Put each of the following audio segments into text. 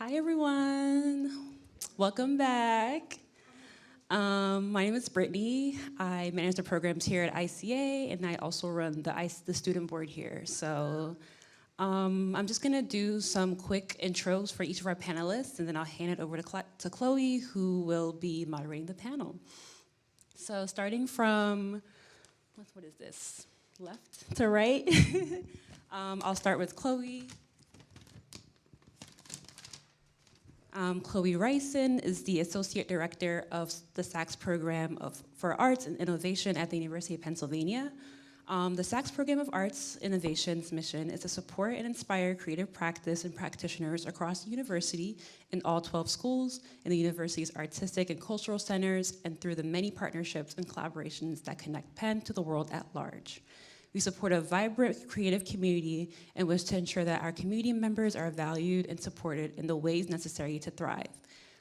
Hi, everyone. Welcome back. My name is Brittany. I manage the programs here at ICA, and I also run the student board here. So I'm just going to do some quick intros for each of our panelists, and then I'll hand it over to Chloe, who will be moderating the panel. So starting from, what is this, left to right? I'll start with Chloe. Chloe Reison is the Associate Director of the Sachs Program for Arts and Innovation at the University of Pennsylvania. The Sachs Program of Arts Innovation's mission is to support and inspire creative practice and practitioners across the university in all 12 schools, in the university's artistic and cultural centers, and through the many partnerships and collaborations that connect Penn to the world at large. We support a vibrant creative community and wish to ensure that our community members are valued and supported in the ways necessary to thrive.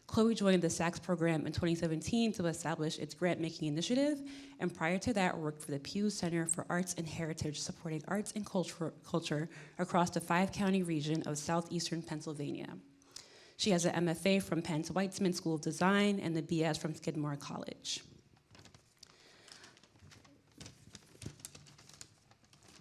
Chloe joined the Sachs program in 2017 to establish its grant-making initiative, and prior to that worked for the Pew Center for Arts and Heritage, supporting arts and culture across the 5-county region of southeastern Pennsylvania. She has an MFA from Penn's Weitzman School of Design and the BS from Skidmore College.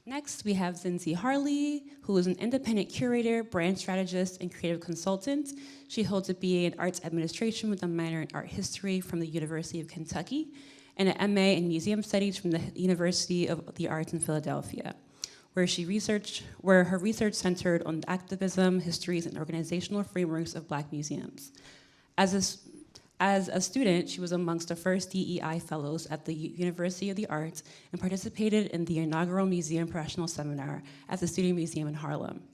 Next, we have Zinzi Harley, who is an independent curator, brand strategist, and creative consultant. She holds a BA in Arts Administration with a minor in Art History from the University of Kentucky, and an MA in Museum Studies from the University of the Arts in Philadelphia, where her research centered on the activism, histories, and organizational frameworks of Black museums. As a student, she was amongst the first DEI fellows at the University of the Arts and participated in the inaugural Museum Professional Seminar at the Student Museum in Harlem.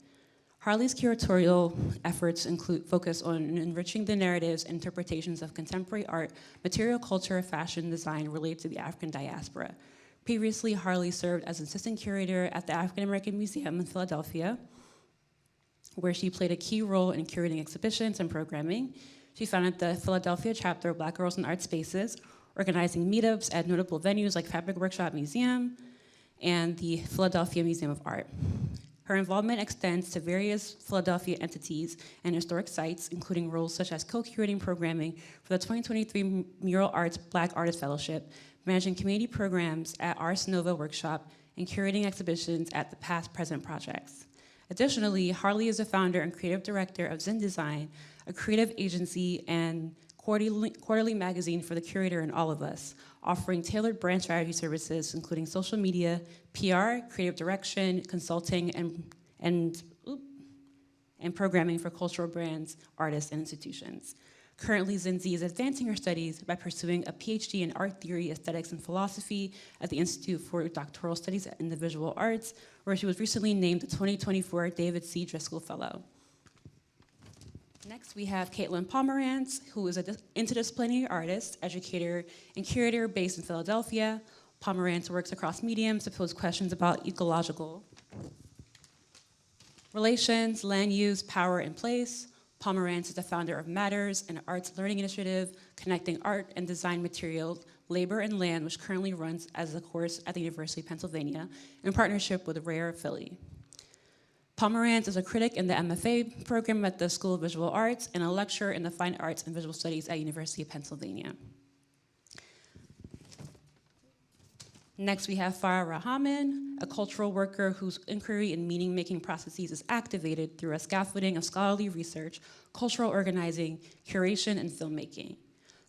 Harley's curatorial efforts focus on enriching the narratives and interpretations of contemporary art, material culture, fashion, design related to the African diaspora. Previously, Harley served as assistant curator at the African American Museum in Philadelphia, where she played a key role in curating exhibitions and programming. She founded the Philadelphia chapter of Black Girls in Art Spaces, organizing meetups at notable venues like Fabric Workshop Museum and the Philadelphia Museum of Art. Her involvement extends to various Philadelphia entities and historic sites, including roles such as co-curating programming for the 2023 Mural Arts Black Artist Fellowship, managing community programs at Ars Nova Workshop, and curating exhibitions at the Past Present Projects. Additionally, Harley is the founder and creative director of Zen Design, a creative agency and quarterly magazine for the curator and all of us, offering tailored brand strategy services, including social media, PR, creative direction, consulting, and programming for cultural brands, artists, and institutions. Currently, Zinzi is advancing her studies by pursuing a PhD in art theory, aesthetics, and philosophy at the Institute for Doctoral Studies in the Visual Arts, where she was recently named the 2024 David C. Driscoll Fellow. Next, we have Caitlin Pomerantz, who is an interdisciplinary artist, educator, and curator based in Philadelphia. Pomerantz works across mediums to pose questions about ecological relations, land use, power, and place. Pomerantz is the founder of Matters, an arts learning initiative connecting art and design materials, labor, and land, which currently runs as a course at the University of Pennsylvania in partnership with Rare Philly. Pomerantz is a critic in the MFA program at the School of Visual Arts and a lecturer in the Fine Arts and Visual Studies at University of Pennsylvania. Next, we have Farah Rahman, a cultural worker whose inquiry and meaning-making processes is activated through a scaffolding of scholarly research, cultural organizing, curation, and filmmaking.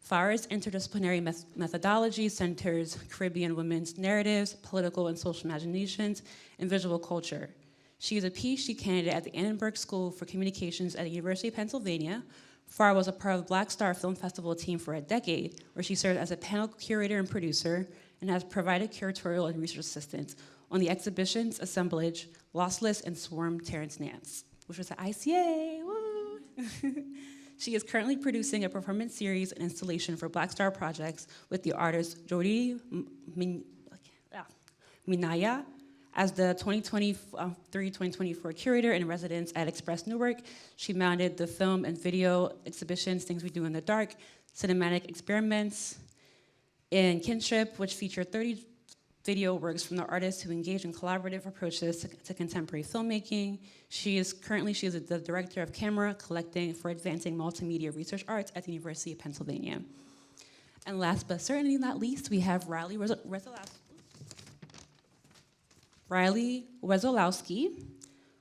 Farah's interdisciplinary methodology centers Caribbean women's narratives, political and social imaginations, and visual culture. She is a PhD candidate at the Annenberg School for Communications at the University of Pennsylvania. Farah was a part of the Black Star Film Festival team for a decade, where she served as a panel curator and producer, and has provided curatorial and research assistance on the exhibitions Assemblage, Lossless, and Swarm Terrence Nance, which was at ICA, woo! She is currently producing a performance series and installation for Black Star Projects with the artist Jody Minaya as the 2023-2024 curator in residence at Express Newark. She mounted the film and video exhibitions Things We Do in the Dark, Cinematic Experiments, in Kinship, which featured 30 video works from the artists who engage in collaborative approaches to contemporary filmmaking. She is the director of camera collecting for advancing multimedia research arts at the University of Pennsylvania. And last but certainly not least, we have Riley Wesolowski,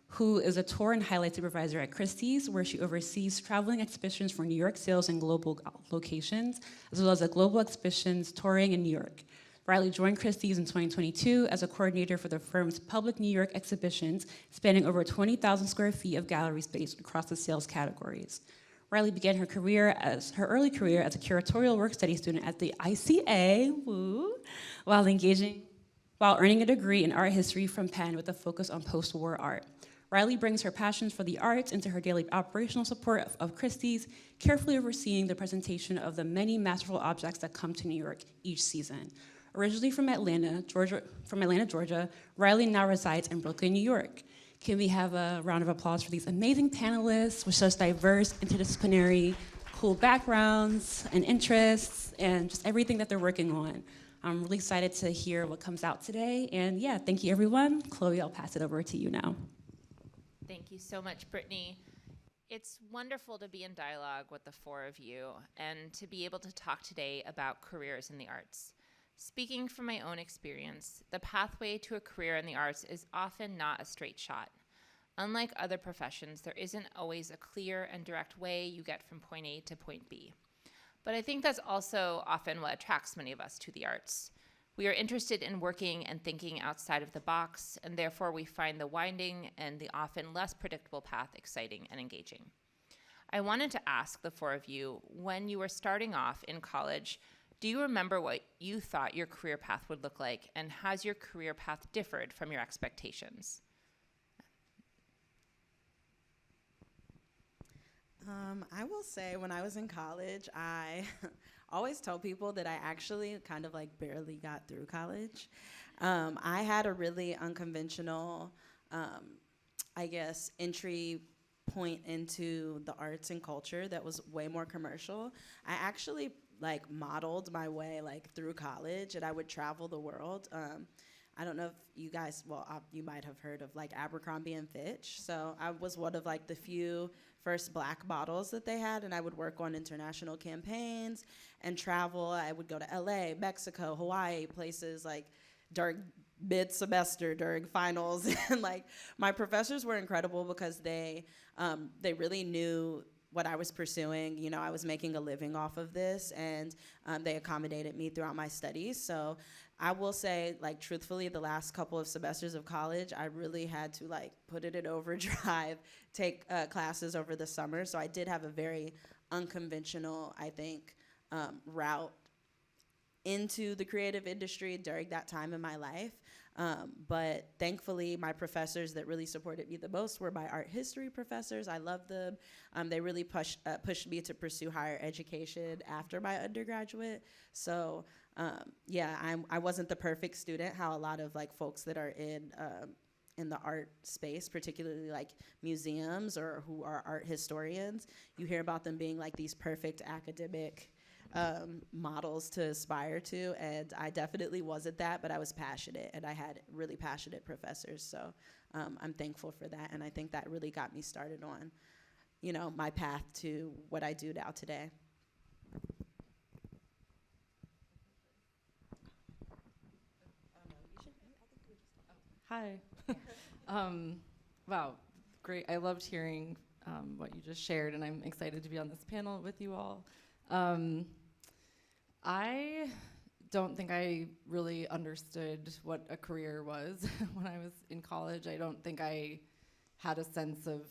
who is a tour and highlight supervisor at Christie's, where she oversees traveling exhibitions for New York sales and global locations, as well as a global exhibitions touring in New York. Riley joined Christie's in 2022 as a coordinator for the firm's public New York exhibitions, spanning over 20,000 square feet of gallery space across the sales categories. Riley began her early career as a curatorial work study student at the ICA, while earning a degree in art history from Penn with a focus on post-war art. Riley brings her passions for the arts into her daily operational support of Christie's, carefully overseeing the presentation of the many masterful objects that come to New York each season. Originally from Atlanta, Georgia, Riley now resides in Brooklyn, New York. Can we have a round of applause for these amazing panelists with such diverse, interdisciplinary, cool backgrounds and interests, and just everything that they're working on. I'm really excited to hear what comes out today. And yeah, thank you everyone. Chloe, I'll pass it over to you now. Thank you so much, Brittany. It's wonderful to be in dialogue with the four of you and to be able to talk today about careers in the arts. Speaking from my own experience, the pathway to a career in the arts is often not a straight shot. Unlike other professions, there isn't always a clear and direct way you get from point A to point B. But I think that's also often what attracts many of us to the arts. We are interested in working and thinking outside of the box, and therefore we find the winding and the often less predictable path exciting and engaging. I wanted to ask the four of you, when you were starting off in college, do you remember what you thought your career path would look like, and has your career path differed from your expectations? I will say when I was in college, I always tell people that I actually kind of like barely got through college. I had a really unconventional, I guess, entry point into the arts and culture that was way more commercial. I actually like modeled my way like through college, and I would travel the world. I don't know if you guys, you might have heard of like Abercrombie and Fitch. So I was one of like the few first Black models that they had, and I would work on international campaigns and travel. I would go to LA, Mexico, Hawaii, places like during mid-semester, during finals. And like my professors were incredible because they really knew what I was pursuing. You know, I was making a living off of this, and they accommodated me throughout my studies. So I will say, like, truthfully, the last couple of semesters of college, I really had to like put it in overdrive, take classes over the summer. So I did have a very unconventional, I think, route into the creative industry during that time in my life. But thankfully, my professors that really supported me the most were my art history professors. I love them. They really pushed me to pursue higher education after my undergraduate. So yeah, I wasn't the perfect student, how a lot of like folks that are in the art space, particularly like museums or who are art historians, you hear about them being like these perfect academic models to aspire to, and I definitely wasn't that, but I was passionate, and I had really passionate professors, so I'm thankful for that, and I think that really got me started on, you know, my path to what I do now today. Hi. Wow, great. I loved hearing what you just shared, and I'm excited to be on this panel with you all. I don't think I really understood what a career was when I was in college. I don't think I had a sense of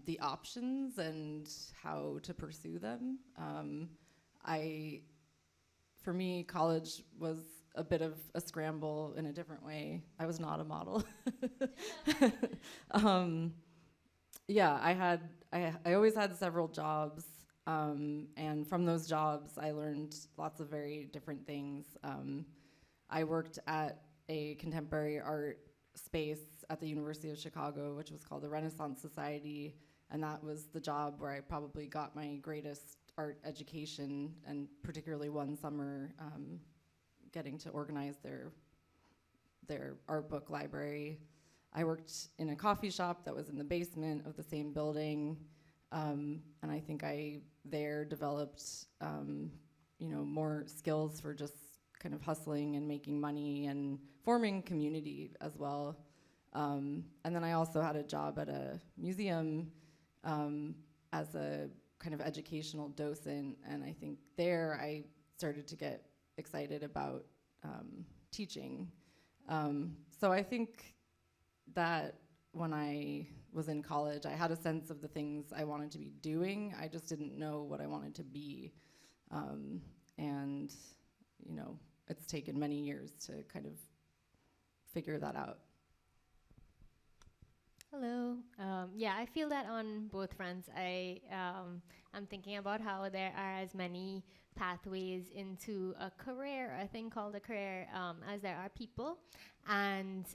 the options and how to pursue them. For me, college was a bit of a scramble in a different way. I was not a model. Yeah, I always had several jobs. And from those jobs, I learned lots of very different things. I worked at a contemporary art space at the University of Chicago, which was called the Renaissance Society, and that was the job where I probably got my greatest art education, and particularly one summer getting to organize their art book library. I worked in a coffee shop that was in the basement of the same building, and I think I there developed more skills for just kind of hustling and making money and forming community as well. And then I also had a job at a museum as a kind of educational docent, and I think there I started to get excited about teaching. So I think that when I was in college, I had a sense of the things I wanted to be doing. I just didn't know what I wanted to be. And, it's taken many years to kind of figure that out. Hello. Yeah, I feel that on both fronts. I'm thinking about how there are as many pathways into a career, a thing called a career, as there are people. And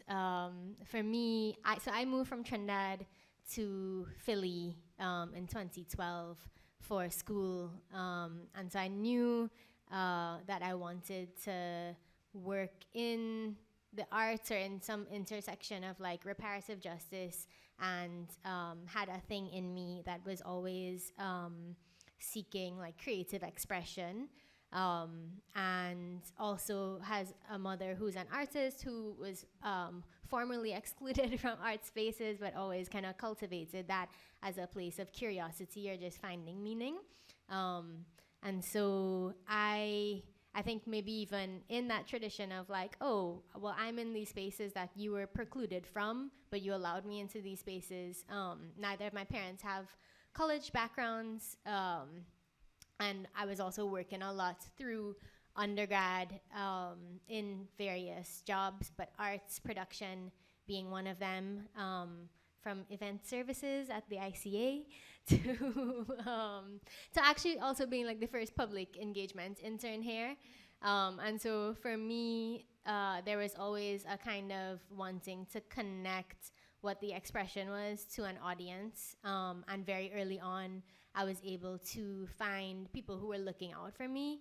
for me, I moved from Trinidad to Philly in 2012 for school. And so I knew that I wanted to work in the arts or in some intersection of like reparative justice, and had a thing in me that was always seeking like creative expression, and also has a mother who's an artist who was formerly excluded from art spaces, but always kind of cultivated that as a place of curiosity or just finding meaning. And so I think maybe even in that tradition of like, oh, well, I'm in these spaces that you were precluded from, but you allowed me into these spaces. Neither of my parents have college backgrounds, and I was also working a lot through undergrad in various jobs, but arts production being one of them, from event services at the ICA to actually also being like the first public engagement intern here. And so for me, there was always a kind of wanting to connect what the expression was to an audience. And very early on, I was able to find people who were looking out for me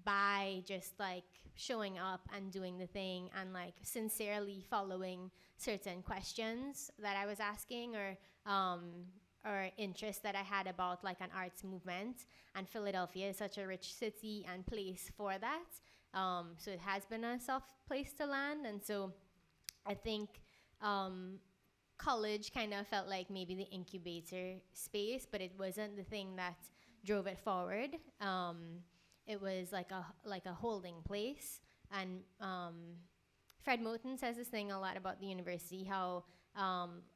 by just like showing up and doing the thing and like sincerely following certain questions that I was asking, or interests that I had about like an arts movement. And Philadelphia is such a rich city and place for that. So it has been a soft place to land. And so I think college kind of felt like maybe the incubator space, but it wasn't the thing that drove it forward. It was like a holding place. And Fred Moten says this thing a lot about the university, how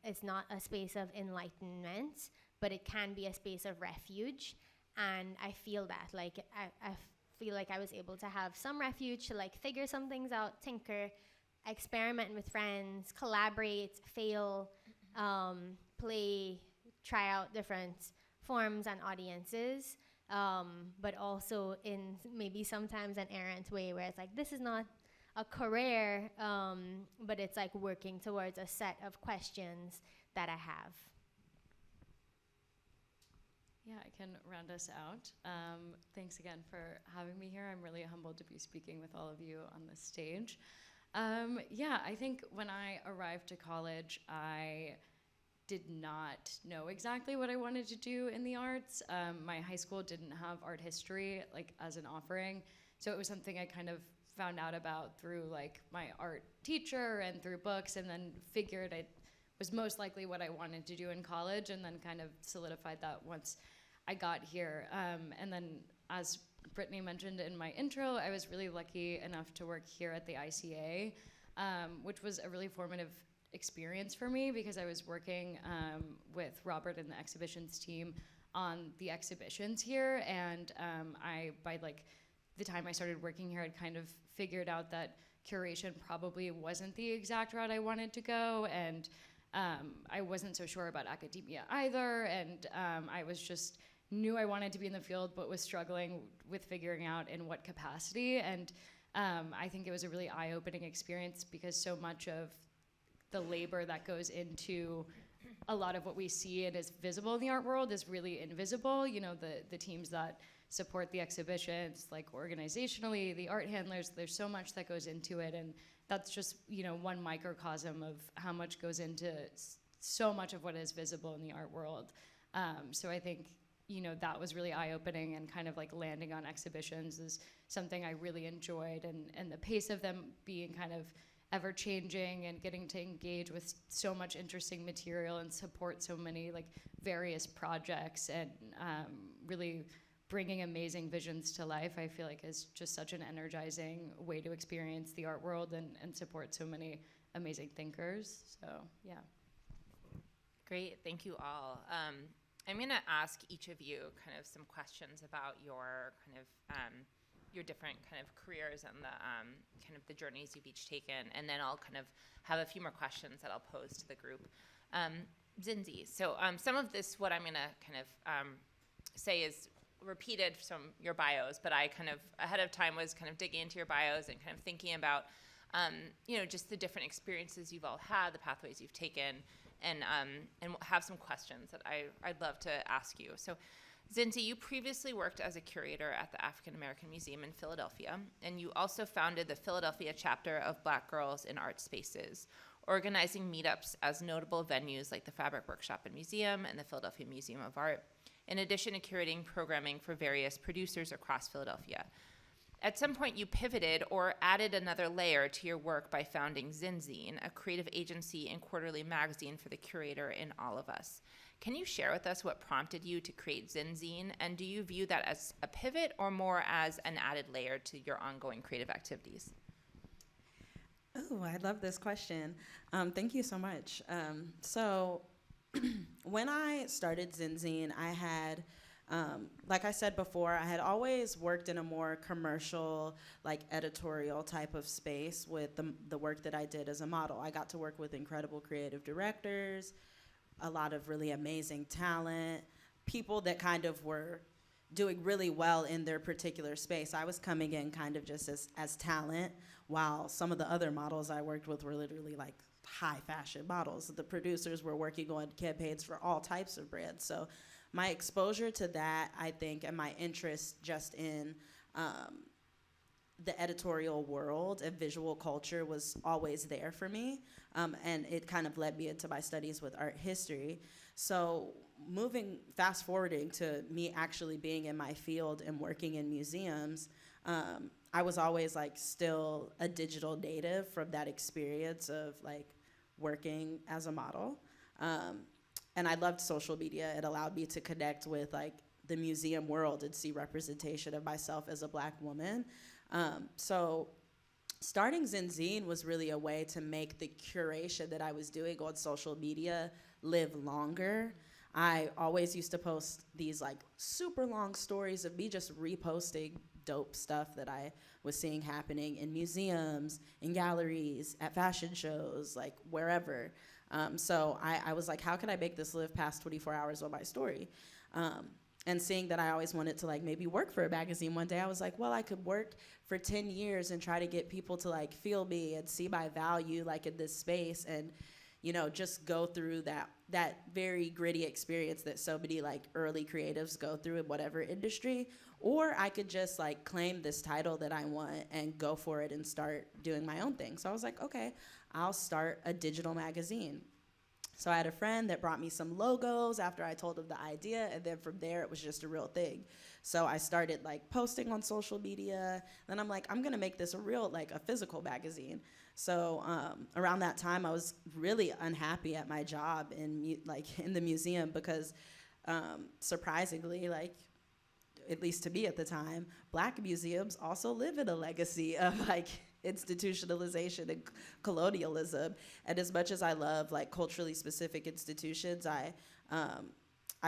it's not a space of enlightenment, but it can be a space of refuge. And I feel that, like, I feel like I was able to have some refuge to like figure some things out, tinker, experiment with friends, collaborate, fail, play, try out different forms and audiences, but also in maybe sometimes an errant way where it's like, this is not a career, but it's like working towards a set of questions that I have. Yeah, I can round us out. Thanks again for having me here. I'm really humbled to be speaking with all of you on this stage. Yeah, I think when I arrived to college, I did not know exactly what I wanted to do in the arts. My high school didn't have art history like as an offering, so it was something I kind of found out about through like my art teacher and through books, and then figured it was most likely what I wanted to do in college, and then kind of solidified that once I got here. And then, as Brittany mentioned in my intro, I was really lucky enough to work here at the ICA, which was a really formative experience for me because I was working with Robert and the exhibitions team on the exhibitions here, and by like the time I started working here, I'd kind of figured out that curation probably wasn't the exact route I wanted to go, and I wasn't so sure about academia either, and I was just knew I wanted to be in the field but was struggling with figuring out in what capacity. And I think it was a really eye-opening experience because so much of the labor that goes into a lot of what we see and is visible in the art world is really invisible. You know, the teams that support the exhibitions, like organizationally, the art handlers. There's so much that goes into it, and that's just, you know, one microcosm of how much goes into so much of what is visible in the art world. So I think, you know, that was really eye-opening, and kind of like landing on exhibitions is something I really enjoyed, and the pace of them being kind of ever-changing and getting to engage with so much interesting material and support so many like various projects, and really bringing amazing visions to life, I feel like is just such an energizing way to experience the art world and support so many amazing thinkers. So yeah. Great, thank you all. I'm going to ask each of you kind of some questions about your kind of your different kind of careers and the kind of the journeys you've each taken, and then I'll kind of have a few more questions that I'll pose to the group. Zinzi, so some of this, what I'm going to kind of say is repeated from your bios, but I kind of ahead of time was kind of digging into your bios and kind of thinking about, you know, just the different experiences you've all had, the pathways you've taken, and have some questions that I'd love to ask you. So, Zinzi, you previously worked as a curator at the African American Museum in Philadelphia, and you also founded the Philadelphia chapter of Black Girls in Art Spaces, organizing meetups as notable venues like the Fabric Workshop and Museum and the Philadelphia Museum of Art, in addition to curating programming for various producers across Philadelphia. At some point, you pivoted or added another layer to your work by founding Zinzine, a creative agency and quarterly magazine for the curator in all of us. Can you share with us what prompted you to create Zinzine, and do you view that as a pivot or more as an added layer to your ongoing creative activities? Oh, I love this question. Thank you so much. So when I started Zinzine, I had, like I said before, I had always worked in a more commercial, like editorial type of space with the work that I did as a model. I got to work with incredible creative directors, a lot of really amazing talent, people that kind of were doing really well in their particular space. I was coming in kind of just as talent, while some of the other models I worked with were literally like high fashion models. The producers were working on campaigns for all types of brands. So my exposure to that, I think, and my interest just in the editorial world and visual culture was always there for me. And it kind of led me into my studies with art history. So fast forwarding to me actually being in my field and working in museums, I was always like still a digital native from that experience of like working as a model. And I loved social media. It allowed me to connect with like the museum world and see representation of myself as a Black woman. So starting Zinzine was really a way to make the curation that I was doing on social media live longer. I always used to post these like super long stories of me just reposting dope stuff that I was seeing happening in museums, in galleries, at fashion shows, like wherever. So I was like, how can I make this live past 24 hours on my story? And seeing that I always wanted to like maybe work for a magazine one day, I was like, well, I could work for 10 years and try to get people to like feel me and see my value like in this space, and you know, just go through that very gritty experience that so many like early creatives go through in whatever industry. Or I could just like claim this title that I want and go for it and start doing my own thing. So I was like, okay, I'll start a digital magazine. So I had a friend that brought me some logos after I told him the idea, and then from there it was just a real thing. So I started like posting on social media. Then I'm like, I'm gonna make this a physical magazine. So around that time, I was really unhappy at my job in the museum because surprisingly, like, at least to me at the time, Black museums also live in a legacy of like institutionalization and colonialism. And as much as I love like culturally specific institutions, I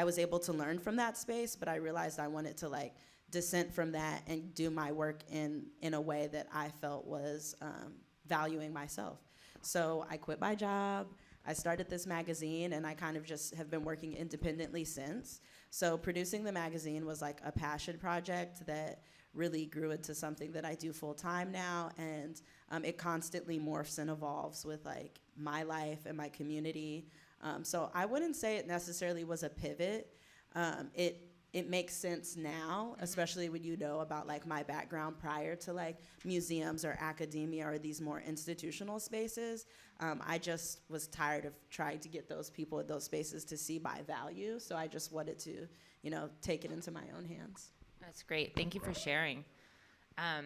was able to learn from that space, but I realized I wanted to like dissent from that and do my work in a way that I felt was valuing myself. So I quit my job, I started this magazine, and I kind of just have been working independently since. So producing the magazine was like a passion project that really grew into something that I do full time now, and it constantly morphs and evolves with like my life and my community. So I wouldn't say it necessarily was a pivot. It it makes sense now, especially when you know about like my background prior to like museums or academia or these more institutional spaces. I just was tired of trying to get those people in those spaces to see my value. So I just wanted to, you know, take it into my own hands. That's great. Thank you for sharing. I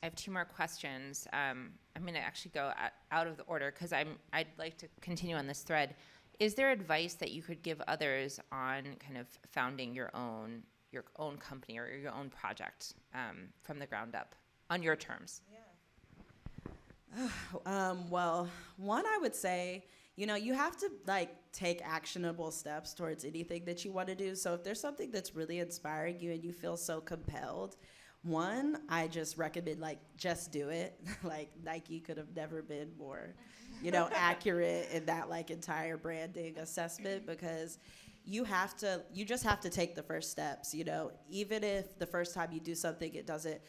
have 2 more questions. I'm going to actually go out of the order because I'd like to continue on this thread. Is there advice that you could give others on kind of founding your own company or your own project from the ground up on your terms? Well, one, I would say, you know, you have to like take actionable steps towards anything that you want to do. So if there's something that's really inspiring you and you feel so compelled, one, I just recommend like just do it. Like Nike could have never been more, you know, accurate in that like entire branding assessment, because you just have to take the first steps, you know, even if the first time you do something, it doesn't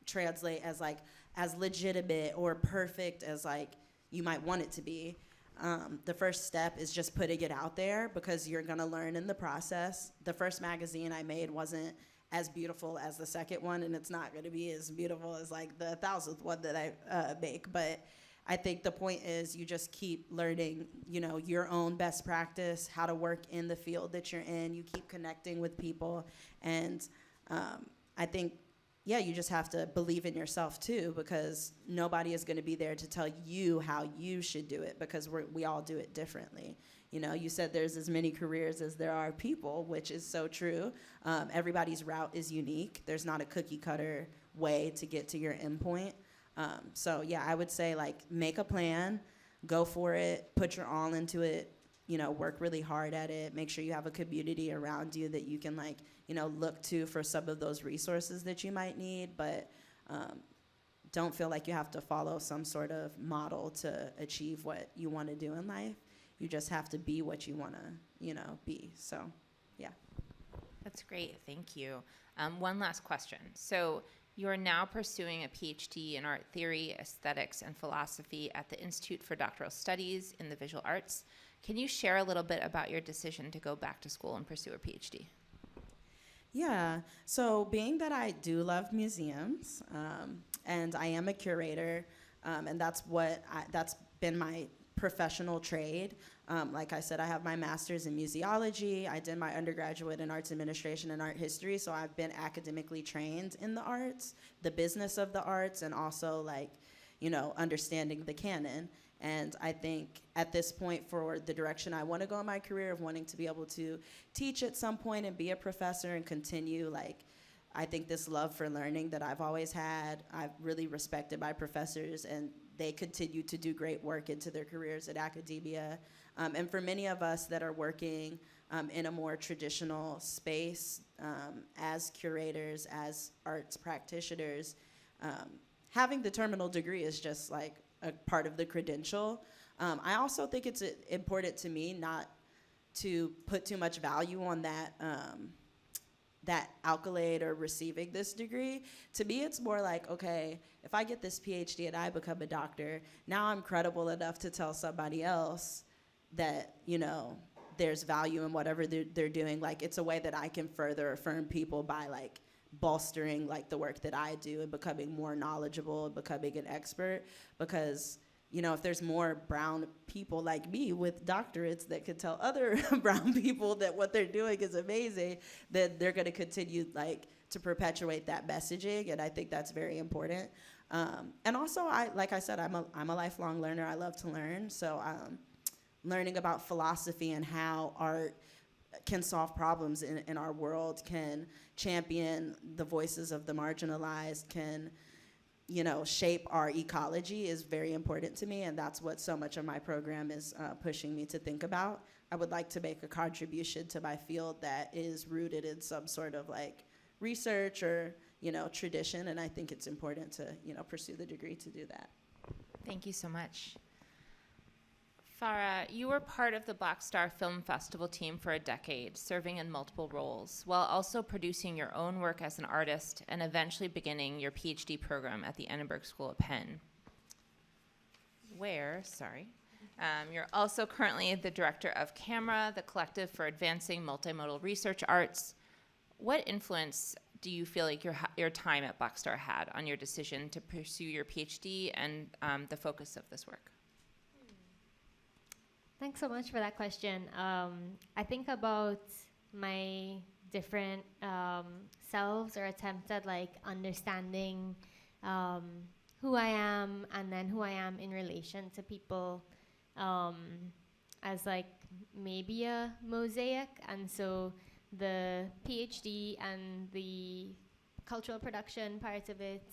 translate as like as legitimate or perfect as like you might want it to be. The first step is just putting it out there, because you're gonna learn in the process. The first magazine I made wasn't as beautiful as the second one, and it's not gonna be as beautiful as like the 1,000th one that I make. But I think the point is you just keep learning, you know, your own best practice, how to work in the field that you're in. You keep connecting with people, and I think, yeah, you just have to believe in yourself too, because nobody is going to be there to tell you how you should do it, because we all do it differently. You know, you said there's as many careers as there are people, which is so true. Everybody's route is unique. There's not a cookie cutter way to get to your endpoint. So yeah, I would say like make a plan, go for it, put your all into it, you know, work really hard at it, make sure you have a community around you that you can like, you know, look to for some of those resources that you might need, but don't feel like you have to follow some sort of model to achieve what you want to do in life. You just have to be what you want to, you know, be. So, yeah. That's great. Thank you. One last question. So you are now pursuing a PhD in art theory, aesthetics, and philosophy at the Institute for Doctoral Studies in the Visual Arts. Can you share a little bit about your decision to go back to school and pursue a PhD? Yeah, so being that I do love museums, and I am a curator, and that's been my professional trade. Like I said, I have my master's in museology. I did my undergraduate in arts administration and art history, so I've been academically trained in the arts, the business of the arts, and also like, you know, understanding the canon. And I think at this point, for the direction I want to go in my career of wanting to be able to teach at some point and be a professor and continue, like, I think this love for learning that I've always had, I've really respected my professors, and they continue to do great work into their careers at academia. And for many of us that are working in a more traditional space as curators, as arts practitioners, having the terminal degree is just like a part of the credential. I also think it's important to me not to put too much value on that that accolade or receiving this degree. To me, it's more like, okay, if I get this PhD and I become a doctor, now I'm credible enough to tell somebody else that, you know, there's value in whatever they're doing. Like, it's a way that I can further affirm people by like bolstering like the work that I do and becoming more knowledgeable and becoming an expert. Because, you know, if there's more brown people like me with doctorates that could tell other brown people that what they're doing is amazing, then they're going to continue like to perpetuate that messaging, and I think that's very important. And also, like I said, I'm a lifelong learner. I love to learn, so learning about philosophy and how art can solve problems in our world, can champion the voices of the marginalized, can, you know, shape our ecology is very important to me, and that's what so much of my program is pushing me to think about. I would like to make a contribution to my field that is rooted in some sort of like research or, you know, tradition, and I think it's important to, you know, pursue the degree to do that. Thank you so much. Farah, you were part of the Black Star Film Festival team for a decade, serving in multiple roles, while also producing your own work as an artist and eventually beginning your PhD program at the Annenberg School at Penn. You're also currently the director of CAMERA, the Collective for Advancing Multimodal Research Arts, what influence do you feel like your time at Black Star had on your decision to pursue your PhD and the focus of this work? Thanks so much for that question. I think about my different selves or attempts at like understanding who I am and then who I am in relation to people as like maybe a mosaic. And so the PhD and the cultural production part of it,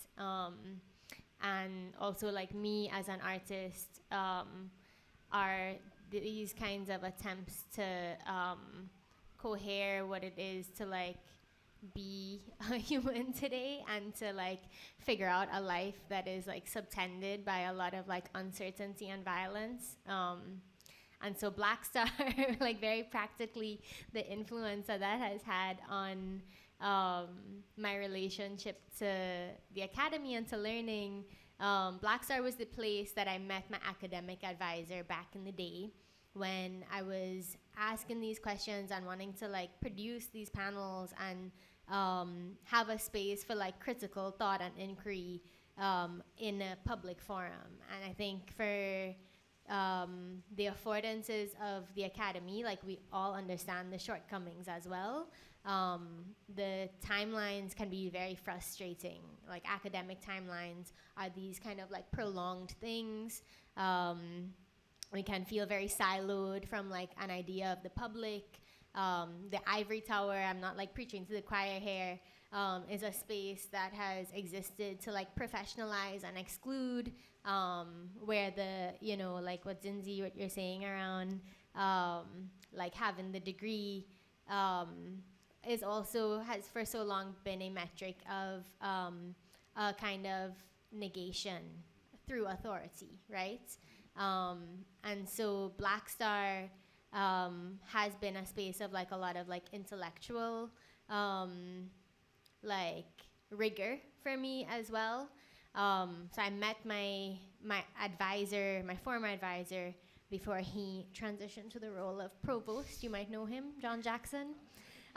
and also like me as an artist, are these kinds of attempts to cohere what it is to like be a human today and to like figure out a life that is like subtended by a lot of like uncertainty and violence. And so Black Star, like very practically, the influence that has had on my relationship to the academy and to learning. Black Star was the place that I met my academic advisor back in the day when I was asking these questions and wanting to like produce these panels and have a space for like critical thought and inquiry in a public forum. And I think for the affordances of the academy, like we all understand the shortcomings as well. The timelines can be very frustrating. Like academic timelines are these kind of like prolonged things. We can feel very siloed from like an idea of the public. The ivory tower, I'm not like preaching to the choir here, is a space that has existed to like professionalize and exclude, where the, you know, like what Zinzi, what you're saying around like having the degree is also, has for so long been a metric of a kind of negation through authority, right? And so Black Star has been a space of like a lot of like intellectual like rigor for me as well. So I met my advisor, my former advisor, before he transitioned to the role of provost. You might know him, John Jackson,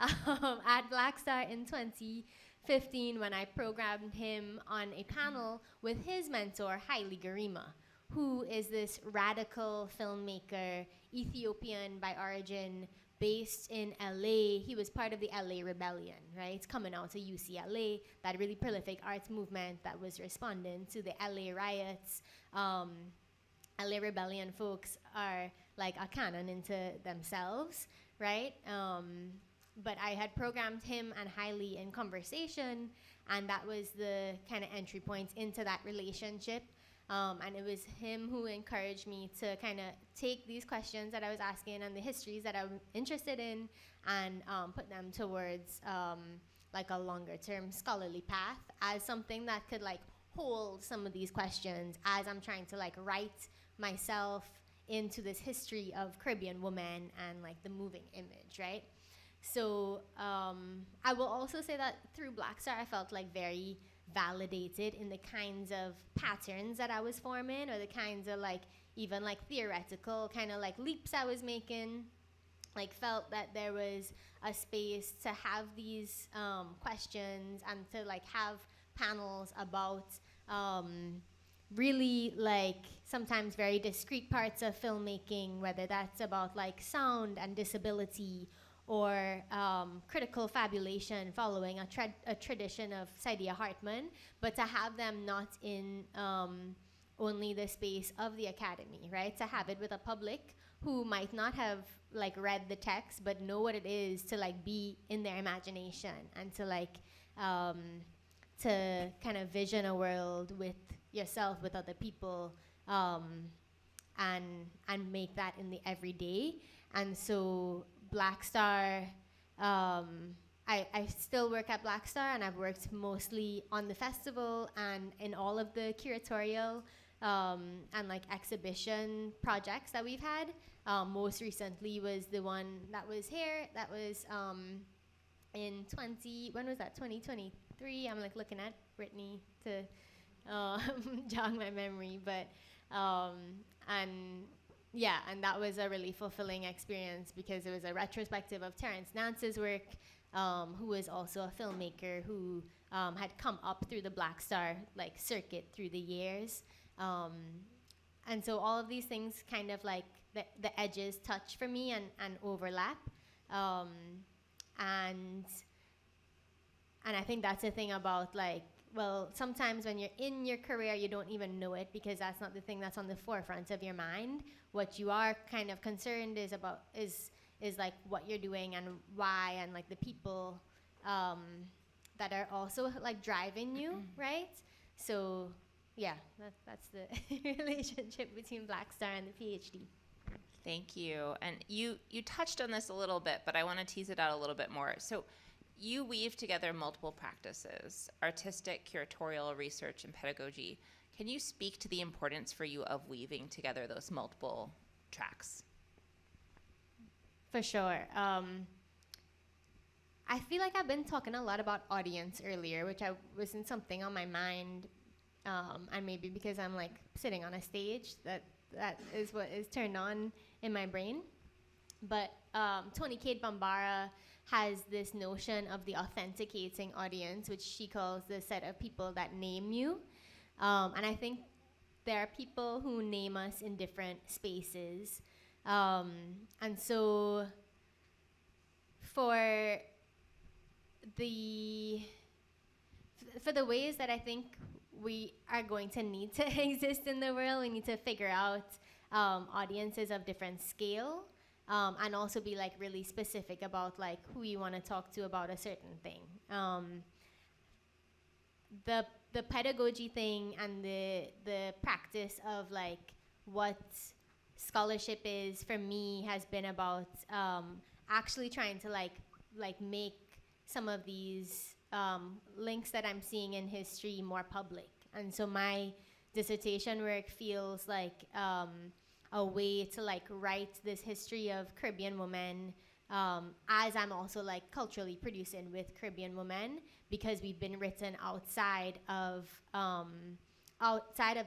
at Black Star in 2015 when I programmed him on a panel with his mentor, Haile Garima, who is this radical filmmaker, Ethiopian by origin, based in LA. He was part of the LA Rebellion, right? It's coming out to UCLA, that really prolific arts movement that was responding to the LA riots. LA Rebellion folks are like a canon into themselves, right? But I had programmed him and Haile in conversation, and that was the kind of entry point into that relationship. And it was him who encouraged me to kind of take these questions that I was asking and the histories that I'm interested in and put them towards like a longer term scholarly path as something that could like hold some of these questions as I'm trying to like write myself into this history of Caribbean women and like the moving image, right? So I will also say that through Black Star, I felt like very validated in the kinds of patterns that I was forming, or the kinds of like even like theoretical kind of like leaps I was making. Like felt that there was a space to have these questions and to like have panels about really like sometimes very discrete parts of filmmaking, whether that's about like sound and disability or critical fabulation following a tradition of Saidiya Hartman, but to have them not in only the space of the academy, right? To have it with a public who might not have like read the text, but know what it is to like be in their imagination and to like to kind of vision a world with yourself, with other people, and make that in the everyday. And so Black Star, I still work at Black Star, and I've worked mostly on the festival and in all of the curatorial and like exhibition projects that we've had. Most recently was the one that was here, that was in 2023? I'm like looking at Brittany to jog my memory, but and that was a really fulfilling experience because it was a retrospective of Terrence Nance's work, who is also a filmmaker who had come up through the Black Star like circuit through the years. And so all of these things kind of like the edges touch for me and overlap. And I think that's the thing about like, well, sometimes when you're in your career, you don't even know it because that's not the thing that's on the forefront of your mind. What you are kind of concerned is about is like what you're doing and why, and like the people that are also like driving you, right? So yeah, that's the relationship between Black Star and the PhD. Thank you. And you touched on this a little bit, but I want to tease it out a little bit more. So you weave together multiple practices: artistic, curatorial, research, and pedagogy. Can you speak to the importance for you of weaving together those multiple tracks? For sure. I feel like I've been talking a lot about audience earlier, which wasn't something on my mind, and maybe because I'm like sitting on a stage, that is what is turned on in my brain. But Toni Cade Bambara has this notion of the authenticating audience, which she calls the set of people that name you. And I think there are people who name us in different spaces. And so for the ways that I think we are going to need to exist in the world, we need to figure out audiences of different scale, and also be like really specific about like who you want to talk to about a certain thing. The pedagogy thing and the practice of like what scholarship is for me has been about actually trying to like make some of these links that I'm seeing in history more public. And so my dissertation work feels like a way to like write this history of Caribbean women, as I'm also like culturally producing with Caribbean women, because we've been written outside of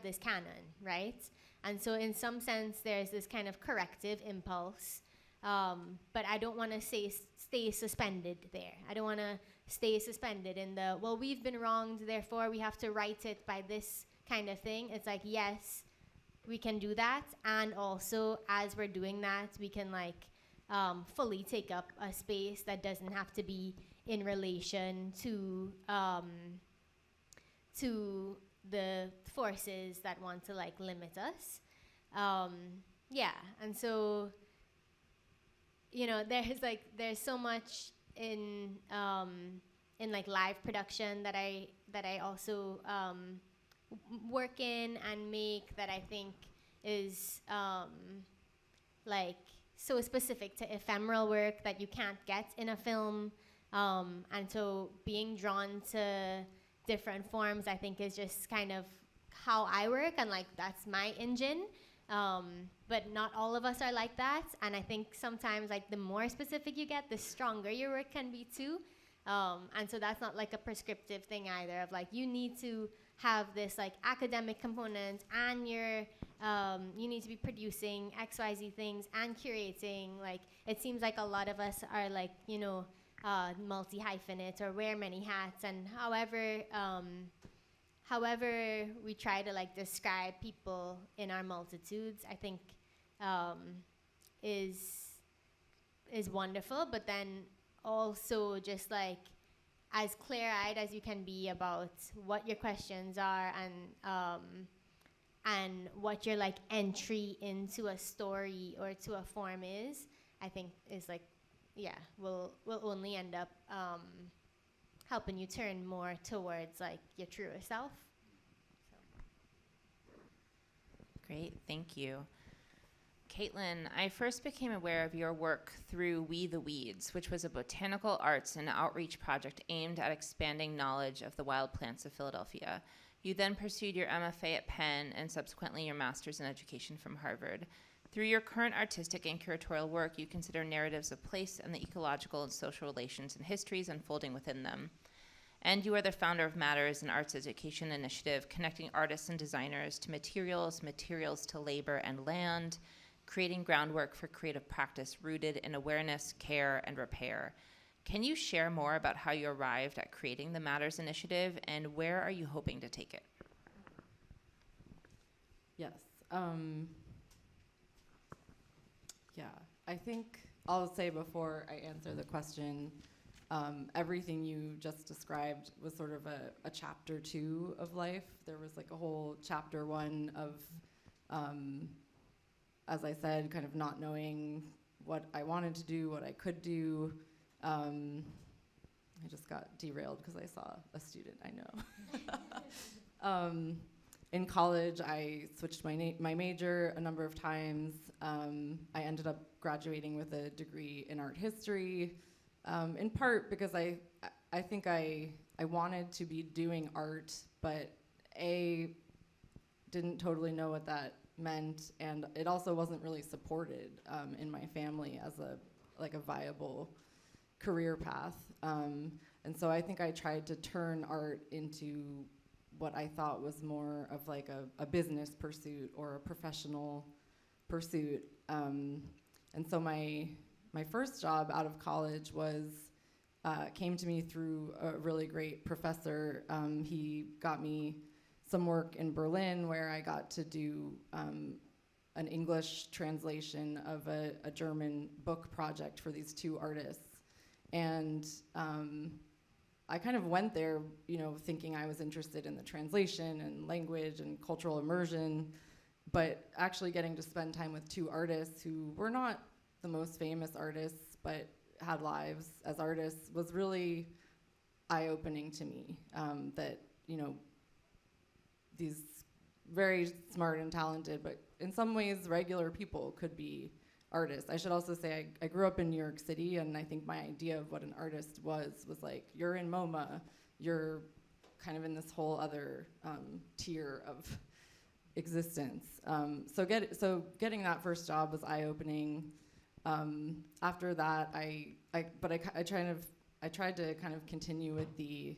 this canon, right? And so in some sense, there's this kind of corrective impulse, but I don't want to stay suspended there. I don't want to stay suspended in the, well, we've been wronged, therefore we have to write it by this kind of thing. It's like, yes, we can do that, and also as we're doing that, we can like fully take up a space that doesn't have to be in relation to the forces that want to like limit us. Yeah, and so there's so much in like live production that I also work in and make that I think is like so specific to ephemeral work that you can't get in a film, and so being drawn to different forms I think is just kind of how I work, and like that's my engine. But not all of us are like that, and I think sometimes like the more specific you get, the stronger your work can be too. And so that's not like a prescriptive thing either of like you need to have this like academic component and you need to be producing XYZ things and curating. Like it seems like a lot of us are like, multi-hyphenate or wear many hats, and however we try to like describe people in our multitudes, I think is wonderful, but then also just like as clear-eyed as you can be about what your questions are and what your like entry into a story or to a form is, I think is like, yeah, will only end up helping you turn more towards like your truer self. Great, thank you. Caitlin, I first became aware of your work through We the Weeds, which was a botanical arts and outreach project aimed at expanding knowledge of the wild plants of Philadelphia. You then pursued your MFA at Penn and subsequently your master's in education from Harvard. Through your current artistic and curatorial work, you consider narratives of place and the ecological and social relations and histories unfolding within them. And you are the founder of Matters, an arts education initiative connecting artists and designers to materials to labor and land, creating groundwork for creative practice rooted in awareness, care, and repair. Can you share more about how you arrived at creating the Matters Initiative, and where are you hoping to take it? Yes. Yeah, I think I'll say before I answer the question, everything you just described was sort of a chapter 2 of life. There was like a whole chapter 1 of, as I said, kind of not knowing what I wanted to do, what I could do. I just got derailed because I saw a student I know. In college, I switched my major a number of times. I ended up graduating with a degree in art history, in part because I think I wanted to be doing art, but didn't totally know what that meant, and it also wasn't really supported in my family as a viable career path. And so I think I tried to turn art into what I thought was more of like a business pursuit or a professional pursuit. And so my first job out of college came to me through a really great professor. He got me some work in Berlin where I got to do an English translation of a German book project for these 2 artists. And I kind of went there, thinking I was interested in the translation and language and cultural immersion, but actually getting to spend time with 2 artists who were not the most famous artists, but had lives as artists was really eye-opening to me, that, these very smart and talented, but in some ways regular people could be artists. I should also say I grew up in New York City, and I think my idea of what an artist was like, you're in MoMA, you're kind of in this whole other tier of existence. So getting that first job was eye-opening. After that, I tried to kind of continue with the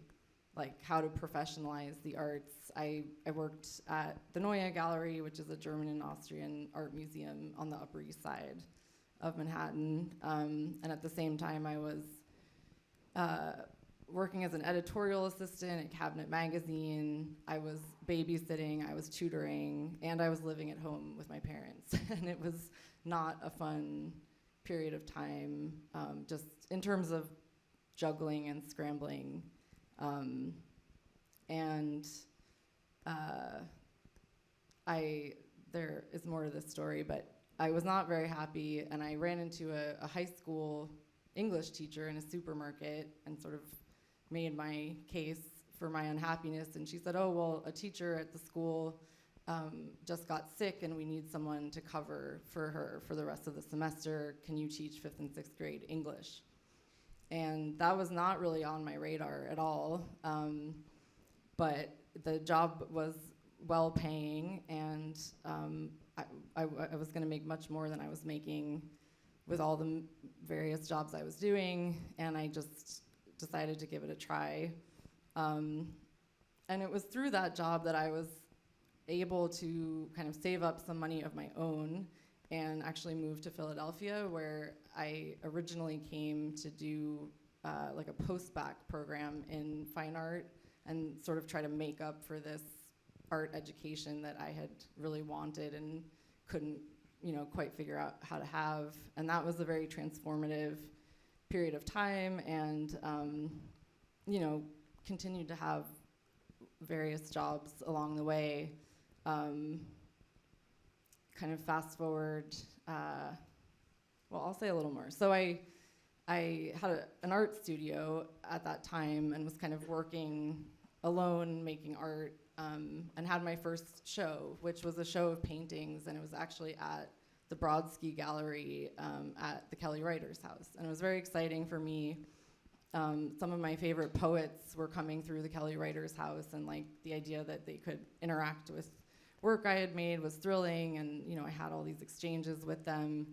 how to professionalize the arts. I worked at the Neue Gallery, which is a German and Austrian art museum on the Upper East Side of Manhattan. And at the same time, I was working as an editorial assistant at Cabinet Magazine. I was babysitting, I was tutoring, and I was living at home with my parents. And it was not a fun period of time, just in terms of juggling and scrambling. There is more to this story, but I was not very happy, and I ran into a high school English teacher in a supermarket and sort of made my case for my unhappiness, and she said, oh, well, a teacher at the school just got sick and we need someone to cover for her for the rest of the semester. Can you teach 5th and 6th grade English? And that was not really on my radar at all, but the job was well-paying, and I was going to make much more than I was making with all the various jobs I was doing, and I just decided to give it a try. And it was through that job that I was able to kind of save up some money of my own and actually moved to Philadelphia, where I originally came to do like a post-bac program in fine art and sort of try to make up for this art education that I had really wanted and couldn't, quite figure out how to have. And that was a very transformative period of time, and continued to have various jobs along the way. Kind of fast forward, well, I'll say a little more. So I had an art studio at that time and was kind of working alone, making art, and had my first show, which was a show of paintings, and it was actually at the Brodsky Gallery at the Kelly Writers House. And it was very exciting for me. Some of my favorite poets were coming through the Kelly Writers House, and the idea that they could interact with work I had made was thrilling, and I had all these exchanges with them.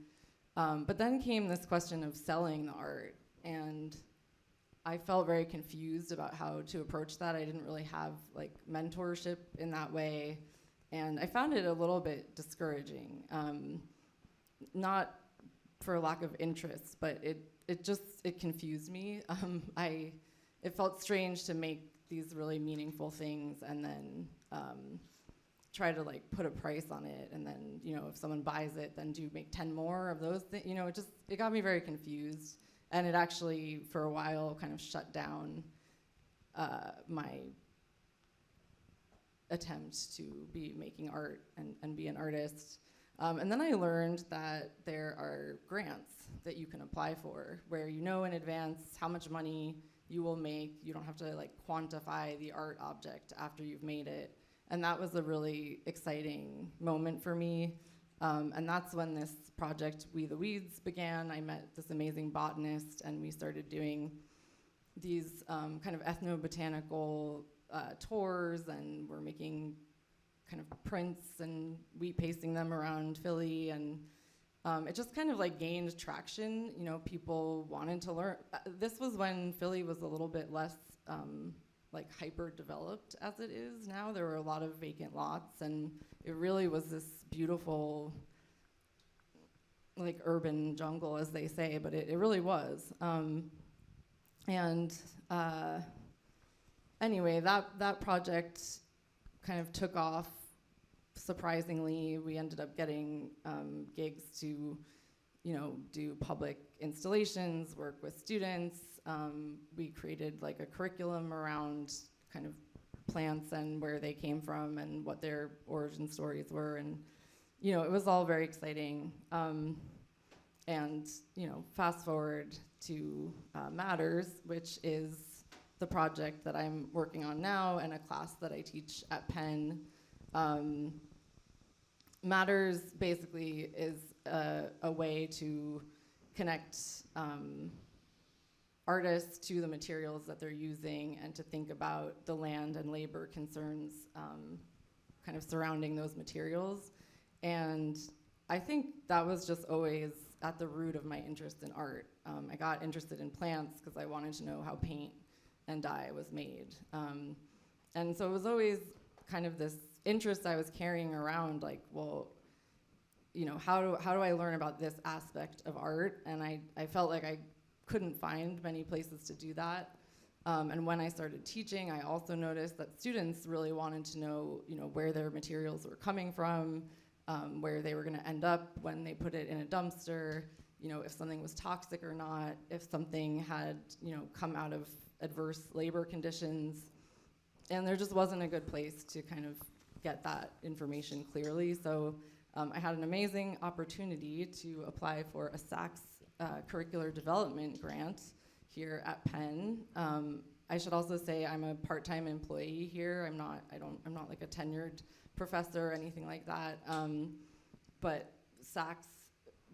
But then came this question of selling the art, and I felt very confused about how to approach that. I didn't really have mentorship in that way, and I found it a little bit discouraging. Not for lack of interest, but it confused me. It felt strange to make these really meaningful things and then try to like put a price on it, and then if someone buys it, then do you make 10 more of those things? It got me very confused, and it actually for a while kind of shut down my attempt to be making art and be an artist. And then I learned that there are grants that you can apply for where in advance how much money you will make. You don't have to like quantify the art object after you've made it. And that was a really exciting moment for me. And that's when this project, We the Weeds, began. I met this amazing botanist, and we started doing these kind of ethnobotanical tours, and we're making kind of prints and wheat pasting them around Philly, and it just kind of like gained traction. People wanted to learn. This was when Philly was a little bit less like hyper developed as it is now. There were a lot of vacant lots, and it really was this beautiful like urban jungle, as they say, but it really was. Anyway, that project kind of took off surprisingly. We ended up getting gigs to, do public installations, work with students. We created like a curriculum around kind of plants and where they came from and what their origin stories were, and it was all very exciting. And fast forward to Matters, which is the project that I'm working on now and a class that I teach at Penn. Matters basically is a way to connect artists to the materials that they're using, and to think about the land and labor concerns kind of surrounding those materials. And I think that was just always at the root of my interest in art. I got interested in plants because I wanted to know how paint and dye was made. And so it was always kind of this interest I was carrying around, like, well, how do I learn about this aspect of art? And I felt like I couldn't find many places to do that. And when I started teaching, I also noticed that students really wanted to know, where their materials were coming from, where they were going to end up when they put it in a dumpster, if something was toxic or not, if something had, come out of adverse labor conditions. And there just wasn't a good place to kind of get that information clearly. So I had an amazing opportunity to apply for a Sachs curricular development grant here at Penn. I should also say I'm a part-time employee here. I'm not like a tenured professor or anything like that. But Sachs,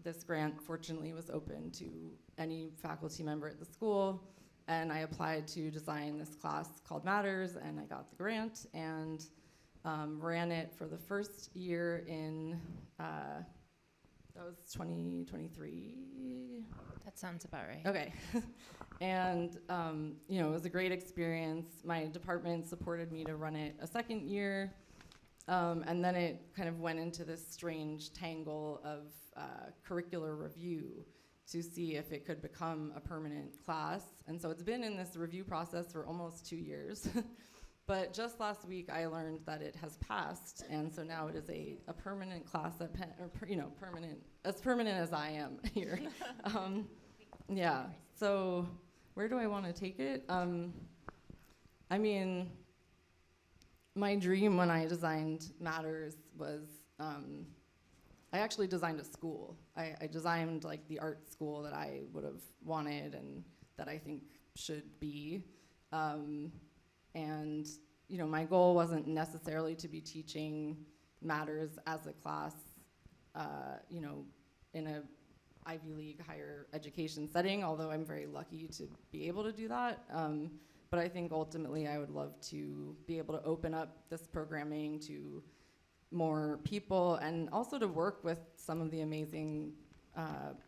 this grant fortunately was open to any faculty member at the school, and I applied to design this class called Matters, and I got the grant and ran it for the first year in, that was 2023. That sounds about right. Okay. And it was a great experience. My department supported me to run it a second year. And then it kind of went into this strange tangle of curricular review to see if it could become a permanent class. And so it's been in this review process for almost 2 years. But just last week, I learned that it has passed, and so now it is a permanent class at Penn, or as permanent as I am here. Yeah. So where do I want to take it? I mean, my dream when I designed Matters was I actually designed a school. I designed like the art school that I would have wanted and that I think should be. And my goal wasn't necessarily to be teaching Matters as a class, in a Ivy League higher education setting, although I'm very lucky to be able to do that. But I think ultimately I would love to be able to open up this programming to more people, and also to work with some of the amazing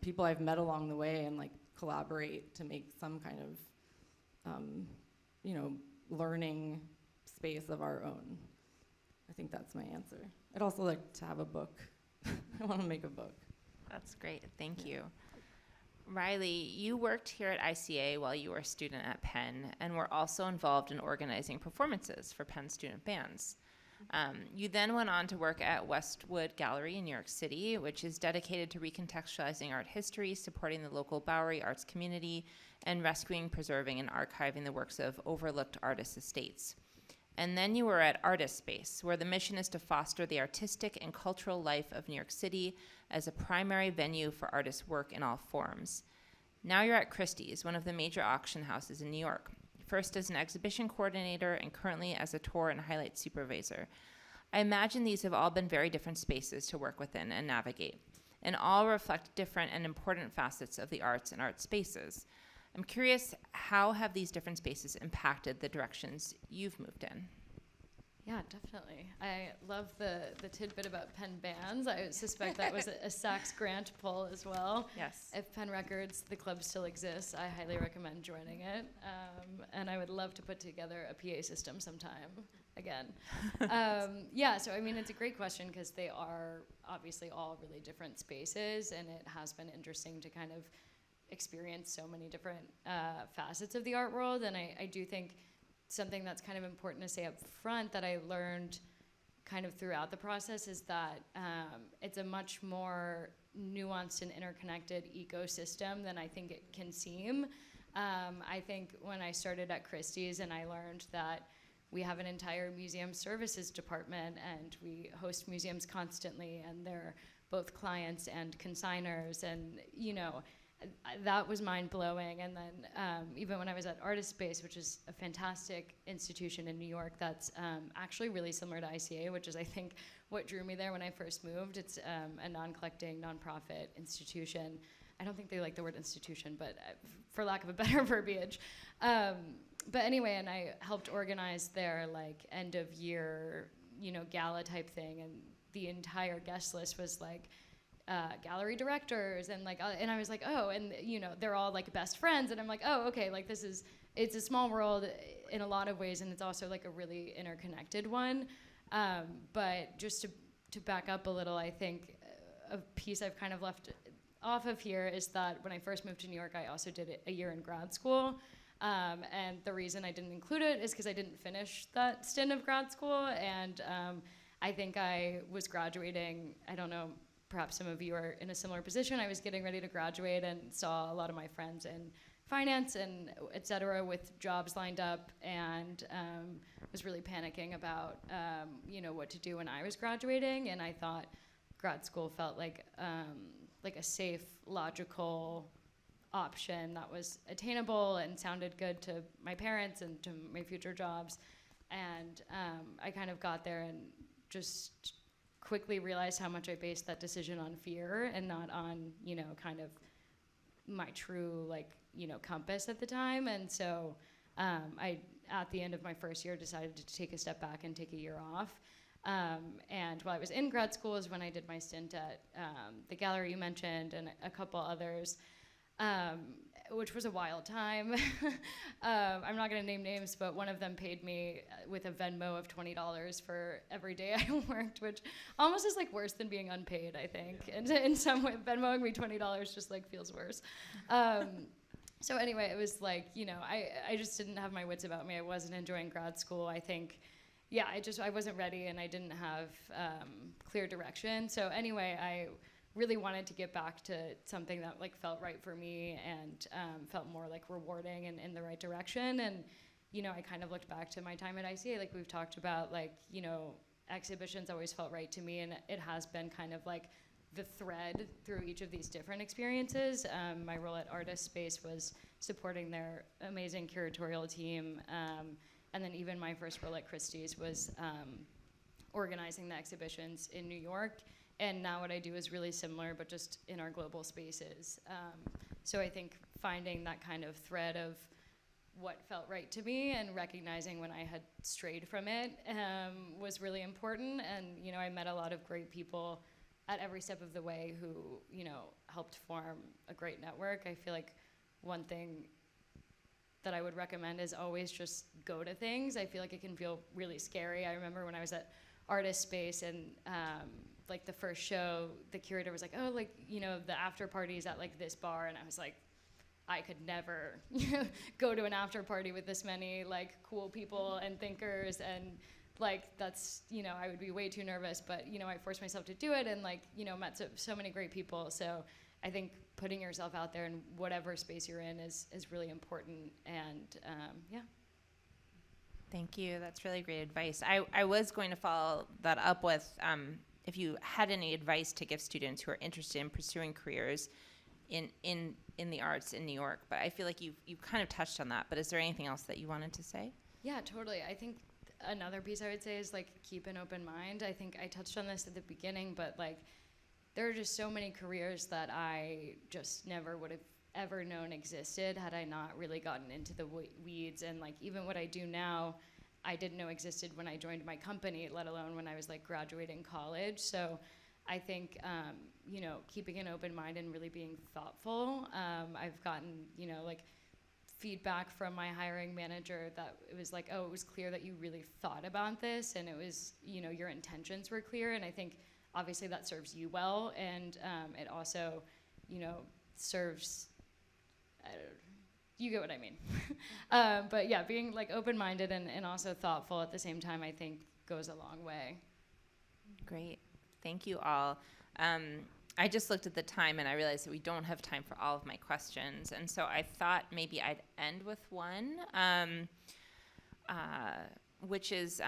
people I've met along the way and like collaborate to make some kind of, learning space of our own. I think that's my answer. I'd also like to have a book. I want to make a book. That's great. Thank you. Riley, you worked here at ICA while you were a student at Penn and were also involved in organizing performances for Penn student bands. You then went on to work at Westwood Gallery in New York City, which is dedicated to recontextualizing art history, supporting the local Bowery arts community, and rescuing, preserving, and archiving the works of overlooked artists' estates. And then you were at Artist Space, where the mission is to foster the artistic and cultural life of New York City as a primary venue for artists' work in all forms. Now you're at Christie's, one of the major auction houses in New York, first as an exhibition coordinator and currently as a tour and highlight supervisor. I imagine these have all been very different spaces to work within and navigate, and all reflect different and important facets of the arts and art spaces. I'm curious, how have these different spaces impacted the directions you've moved in? Yeah, definitely. I love the tidbit about Penn bands. I suspect that was a Sachs grant pull as well. Yes. If Penn Records, the club still exists, I highly recommend joining it. And I would love to put together a PA system sometime again. Yeah, so I mean, it's a great question because they are obviously all really different spaces, and it has been interesting to kind of experience so many different facets of the art world. And I do think something that's kind of important to say up front that I learned kind of throughout the process is that it's a much more nuanced and interconnected ecosystem than I think it can seem. I think when I started at Christie's and I learned that we have an entire museum services department and we host museums constantly and they're both clients and consigners, and that was mind-blowing. And then even when I was at Artist Space, which is a fantastic institution in New York that's actually really similar to ICA, which is I think what drew me there when I first moved. It's a non-collecting, nonprofit institution. I don't think they like the word institution, but for lack of a better verbiage. But anyway, and I helped organize their like end of year, gala type thing, and the entire guest list was like gallery directors and like and I was like, oh, and they're all like best friends, and I'm like, oh, okay, like it's a small world in a lot of ways, and it's also like a really interconnected one. But just to back up a little, I think a piece I've kind of left off of here is that when I first moved to New York, I also did a year in grad school. And the reason I didn't include it is because I didn't finish that stint of grad school. And I think I was graduating, I don't know, perhaps some of you are in a similar position. I was getting ready to graduate and saw a lot of my friends in finance and et cetera with jobs lined up, and was really panicking about what to do when I was graduating. And I thought grad school felt like a safe, logical option that was attainable and sounded good to my parents and to my future jobs. And I kind of got there and just quickly realized how much I based that decision on fear and not on, kind of my true, compass at the time. And so I, at the end of my first year, decided to take a step back and take a year off. And while I was in grad school is when I did my stint at the gallery you mentioned and a couple others, which was a wild time. I'm not going to name names, but one of them paid me with a Venmo of $20 for every day I worked, which almost is worse than being unpaid, I think. Yeah. And in some way, Venmoing me $20 just feels worse. So anyway, it was I just didn't have my wits about me. I wasn't enjoying grad school. I think, yeah, I wasn't ready, and I didn't have clear direction. So anyway, I really wanted to get back to something that felt right for me and felt more rewarding and in the right direction. And I kind of looked back to my time at ICA, like we've talked about, exhibitions always felt right to me, and it has been kind of the thread through each of these different experiences. My role at Artist Space was supporting their amazing curatorial team, and then even my first role at Christie's was organizing the exhibitions in New York. And now what I do is really similar, but just in our global spaces. So I think finding that kind of thread of what felt right to me and recognizing when I had strayed from it was really important. And I met a lot of great people at every step of the way who helped form a great network. I feel like one thing that I would recommend is always just go to things. I feel like it can feel really scary. I remember when I was at Artist Space and like the first show, the curator was like, oh, like, you know, the after party's at like this bar, and I was like, I could never go to an after party with this many like cool people and thinkers, and like that's, you know, I would be way too nervous, but you know, I forced myself to do it, and like, you know, met so many great people. So I think putting yourself out there in whatever space you're in is really important, and yeah. Thank you. That's really great advice. I was going to follow that up with if you had any advice to give students who are interested in pursuing careers in the arts in New York, but I feel like you've kind of touched on that. But is there anything else that you wanted to say? Yeah, totally. I think another piece I would say is like keep an open mind. I think I touched on this at the beginning, but like there are just so many careers that I just never would have ever known existed had I not really gotten into the weeds. And like even what I do now, I didn't know existed when I joined my company, let alone when I was like graduating college. So I think, you know, keeping an open mind and really being thoughtful. I've gotten, you know, like feedback from my hiring manager that it was like, oh, it was clear that you really thought about this, and it was, you know, your intentions were clear. And I think obviously that serves you well, and it also, you know, serves, you get what I mean. But yeah, being like open-minded and also thoughtful at the same time, I think goes a long way. Great. Thank you all. I just looked at the time and I realized that we don't have time for all of my questions. And so I thought maybe I'd end with one, which is,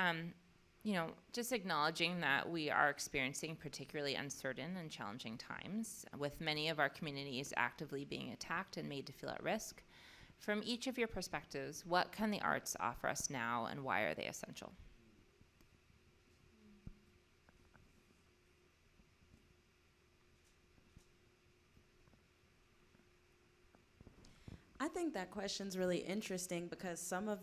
you know, just acknowledging that we are experiencing particularly uncertain and challenging times, with many of our communities actively being attacked and made to feel at risk. From each of your perspectives, what can the arts offer us now, and why are they essential? I think that question's really interesting because some of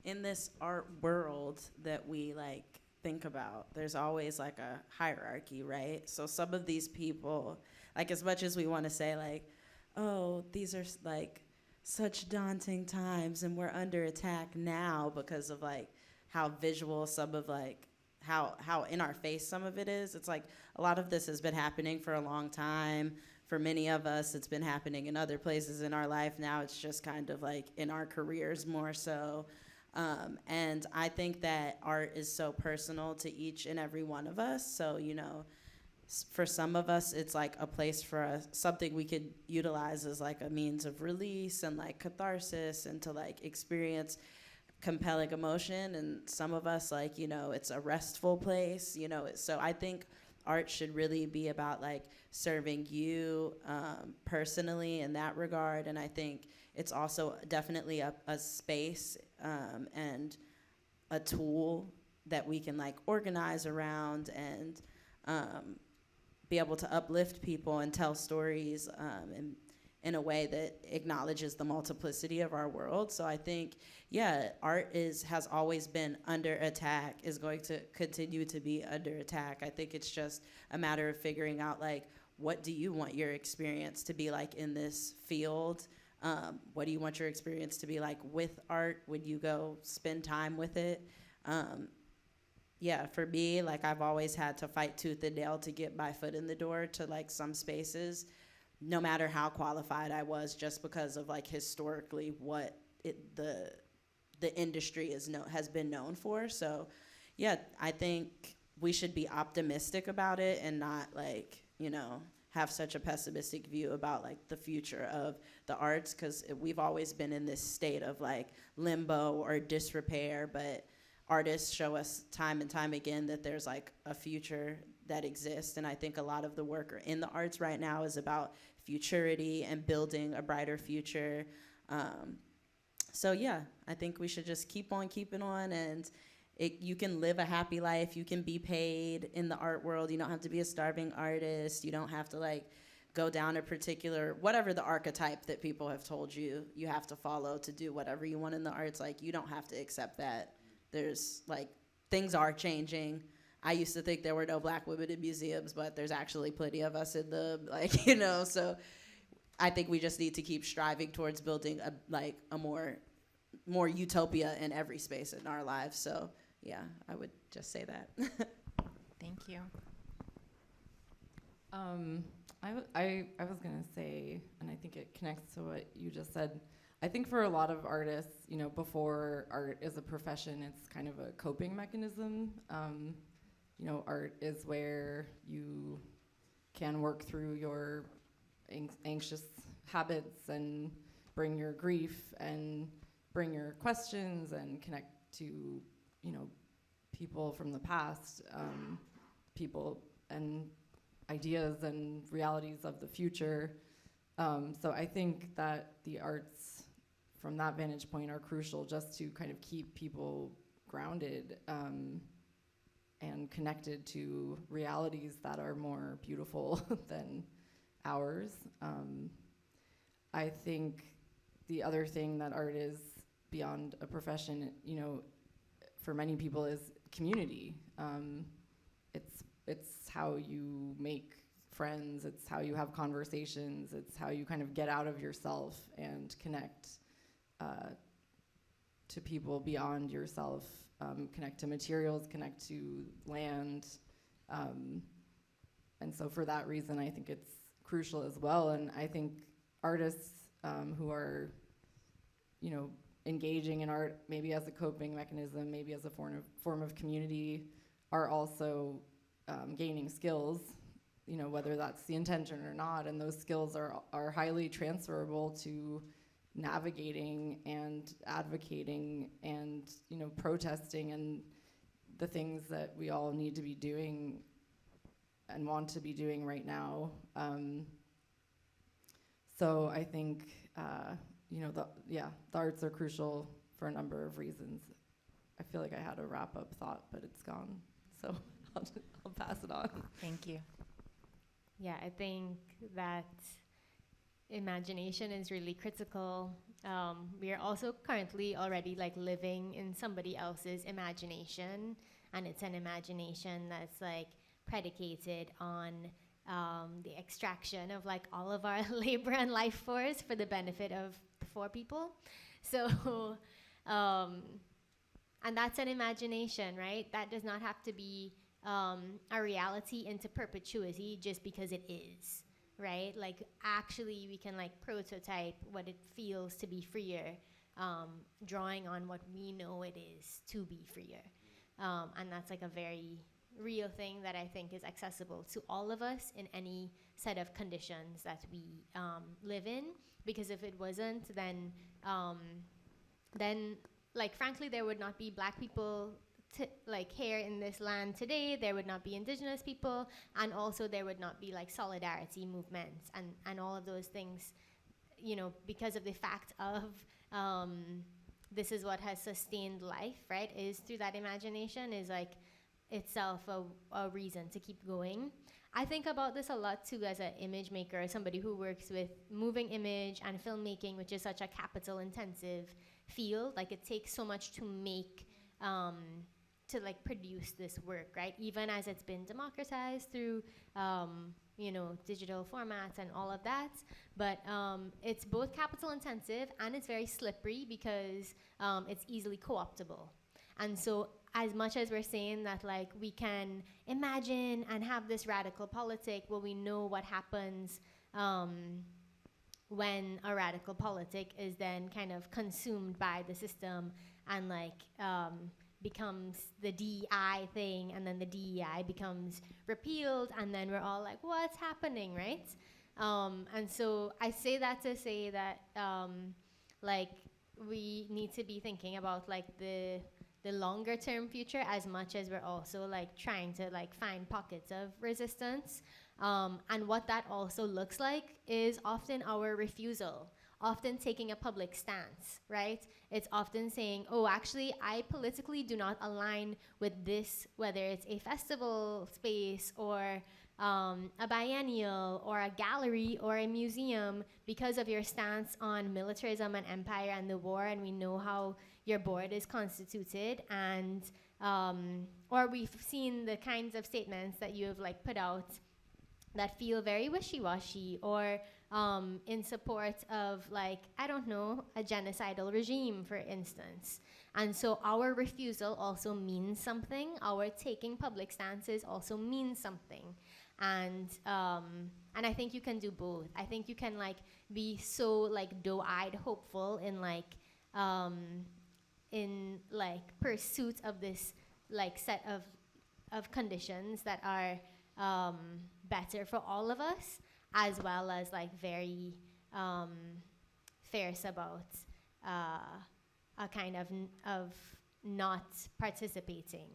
in this art world that we like think about, there's always like a hierarchy, right? So some of these people, like as much as we want to say like, oh, these are like such daunting times and we're under attack now because of like how visual some of like how in our face some of it is. It's like a lot of this has been happening for a long time. For many of us, it's been happening in other places in our life. Now it's just kind of like in our careers more so. And I think that art is so personal to each and every one of us. So, you know, for some of us, it's like a place for us, something we could utilize as like a means of release and like catharsis and to like experience compelling emotion. And some of us, like, you know, it's a restful place, you know. So I think art should really be about like serving you personally in that regard. And I think it's also definitely a space and a tool that we can like organize around and be able to uplift people and tell stories in a way that acknowledges the multiplicity of our world. So I think, yeah, art has always been under attack, is going to continue to be under attack. I think it's just a matter of figuring out, like, what do you want your experience to be like in this field? What do you want your experience to be like with art when you go spend time with it? Yeah, for me, like, I've always had to fight tooth and nail to get my foot in the door to like some spaces, no matter how qualified I was, just because of like historically what the industry has been known for. So yeah, I think we should be optimistic about it and not like, you know, have such a pessimistic view about like the future of the arts, because we've always been in this state of like limbo or disrepair, but artists show us time and time again that there's like a future that exists. And I think a lot of the work in the arts right now is about futurity and building a brighter future. So yeah, I think we should just keep on keeping on, and you can live a happy life. You can be paid in the art world. You don't have to be a starving artist. You don't have to like go down a particular, whatever the archetype that people have told you you have to follow to do whatever you want in the arts. Like, you don't have to accept that. There's like, things are changing. I used to think there were no Black women in museums, but there's actually plenty of us in them, like, you know. So I think we just need to keep striving towards building a more utopia in every space in our lives. So yeah, I would just say that. Thank you. I was gonna say, and I think it connects to what you just said. I think for a lot of artists, you know, before art is a profession, it's kind of a coping mechanism. You know, art is where you can work through your anxious habits and bring your grief and bring your questions and connect to, you know, people from the past, people and ideas and realities of the future. So I think that the arts, from that vantage point, are crucial just to kind of keep people grounded and connected to realities that are more beautiful than ours. I think the other thing that art is beyond a profession, you know, for many people is community. It's how you make friends, it's how you have conversations, it's how you kind of get out of yourself and connect to people beyond yourself, connect to materials, connect to land. And so for that reason, I think it's crucial as well. And I think artists who are, you know, engaging in art, maybe as a coping mechanism, maybe as a form of community, are also gaining skills, you know, whether that's the intention or not. And those skills are highly transferable to navigating and advocating and, you know, protesting and the things that we all need to be doing and want to be doing right now. So I think, you know, the arts are crucial for a number of reasons. I feel like I had a wrap-up thought, but it's gone. So I'll pass it on. Thank you. Yeah, I think that imagination is really critical. We are also currently already like living in somebody else's imagination, and it's an imagination that's like predicated on the extraction of like all of our labor and life force for the benefit of the poor people. So, and that's an imagination, right? That does not have to be a reality into perpetuity just because it is, right? Like actually we can like prototype what it feels to be freer, drawing on what we know it is to be freer. And that's like a very real thing that I think is accessible to all of us in any set of conditions that we live in. Because if it wasn't, then like frankly, there would not be Black people like here in this land today. There would not be Indigenous people, and also there would not be like solidarity movements and all of those things, you know, because of the fact of this is what has sustained life, right? Is through that imagination is like itself a reason to keep going. I think about this a lot too as an image maker, somebody who works with moving image and filmmaking, which is such a capital intensive field. Like it takes so much to make, to like produce this work, right? Even as it's been democratized through, you know, digital formats and all of that. But it's both capital intensive and it's very slippery because it's easily co-optable. And so as much as we're saying that like we can imagine and have this radical politic, well, we know what happens when a radical politic is then kind of consumed by the system and like becomes the DEI thing, and then the DEI becomes repealed, and then we're all like, what's happening, right? And so I say that to say that like we need to be thinking about like the longer term future as much as we're also like trying to like find pockets of resistance. And what that also looks like is often our refusal, often taking a public stance, right? It's often saying, oh, actually, I politically do not align with this, whether it's a festival space or a biennial or a gallery or a museum, because of your stance on militarism and empire and the war, and we know how your board is constituted, and or we've seen the kinds of statements that you have like put out that feel very wishy-washy or in support of like, I don't know, a genocidal regime, for instance. And so our refusal also means something. Our taking public stances also means something. And I think you can do both. I think you can like be so like doe-eyed hopeful in like pursuit of this like set of conditions that are better for all of us, as well as like very fierce about a kind of not participating.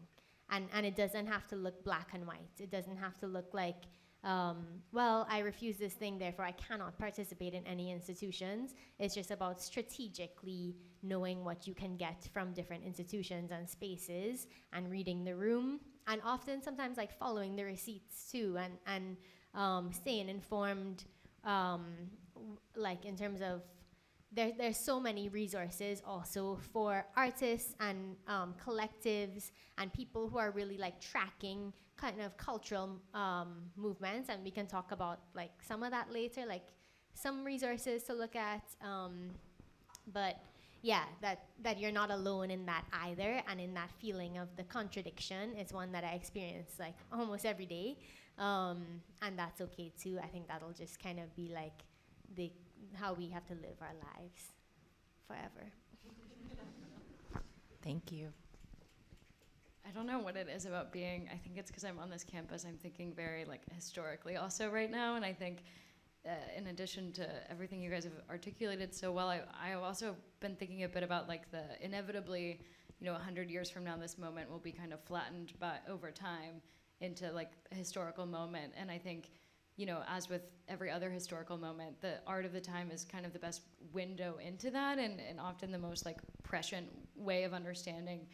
And it doesn't have to look black and white. It doesn't have to look like, well, I refuse this thing, therefore I cannot participate in any institutions. It's just about strategically knowing what you can get from different institutions and spaces and reading the room. And often, sometimes, like following the receipts too, and staying informed, like in terms of there's so many resources also for artists and collectives and people who are really like tracking kind of cultural movements, and we can talk about like some of that later, like some resources to look at. But yeah, that you're not alone in that either, and in that feeling of the contradiction is one that I experience like almost every day, and that's okay too. I think that'll just kind of be like how we have to live our lives forever. Thank you. I don't know what it is about being, I think it's because I'm on this campus, I'm thinking very like historically also right now, and I think in addition to everything you guys have articulated so well, I have also been thinking a bit about like the inevitably, 100 years from now, this moment will be kind of flattened by over time into like a historical moment, and I think as with every other historical moment, the art of the time is kind of the best window into that, and often the most like prescient way of understanding,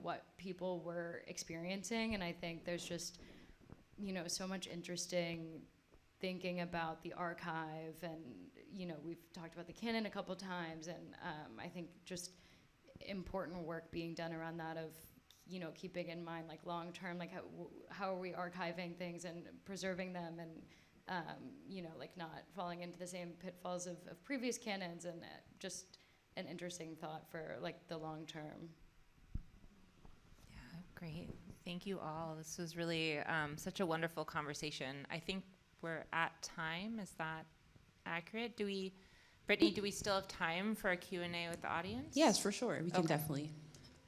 what people were experiencing. And I think there's just, so much interesting thinking about the archive, and, we've talked about the canon a couple times, and I think just important work being done around that of, keeping in mind like long term, like how are we archiving things and preserving them, and like not falling into the same pitfalls of previous canons, and just an interesting thought for like the long term. Yeah, great. Thank you all. This was really such a wonderful conversation. I think we're at time. Is that accurate? Brittany, do we still have time for a Q&A with the audience? Yes, for sure. We can Okay. definitely.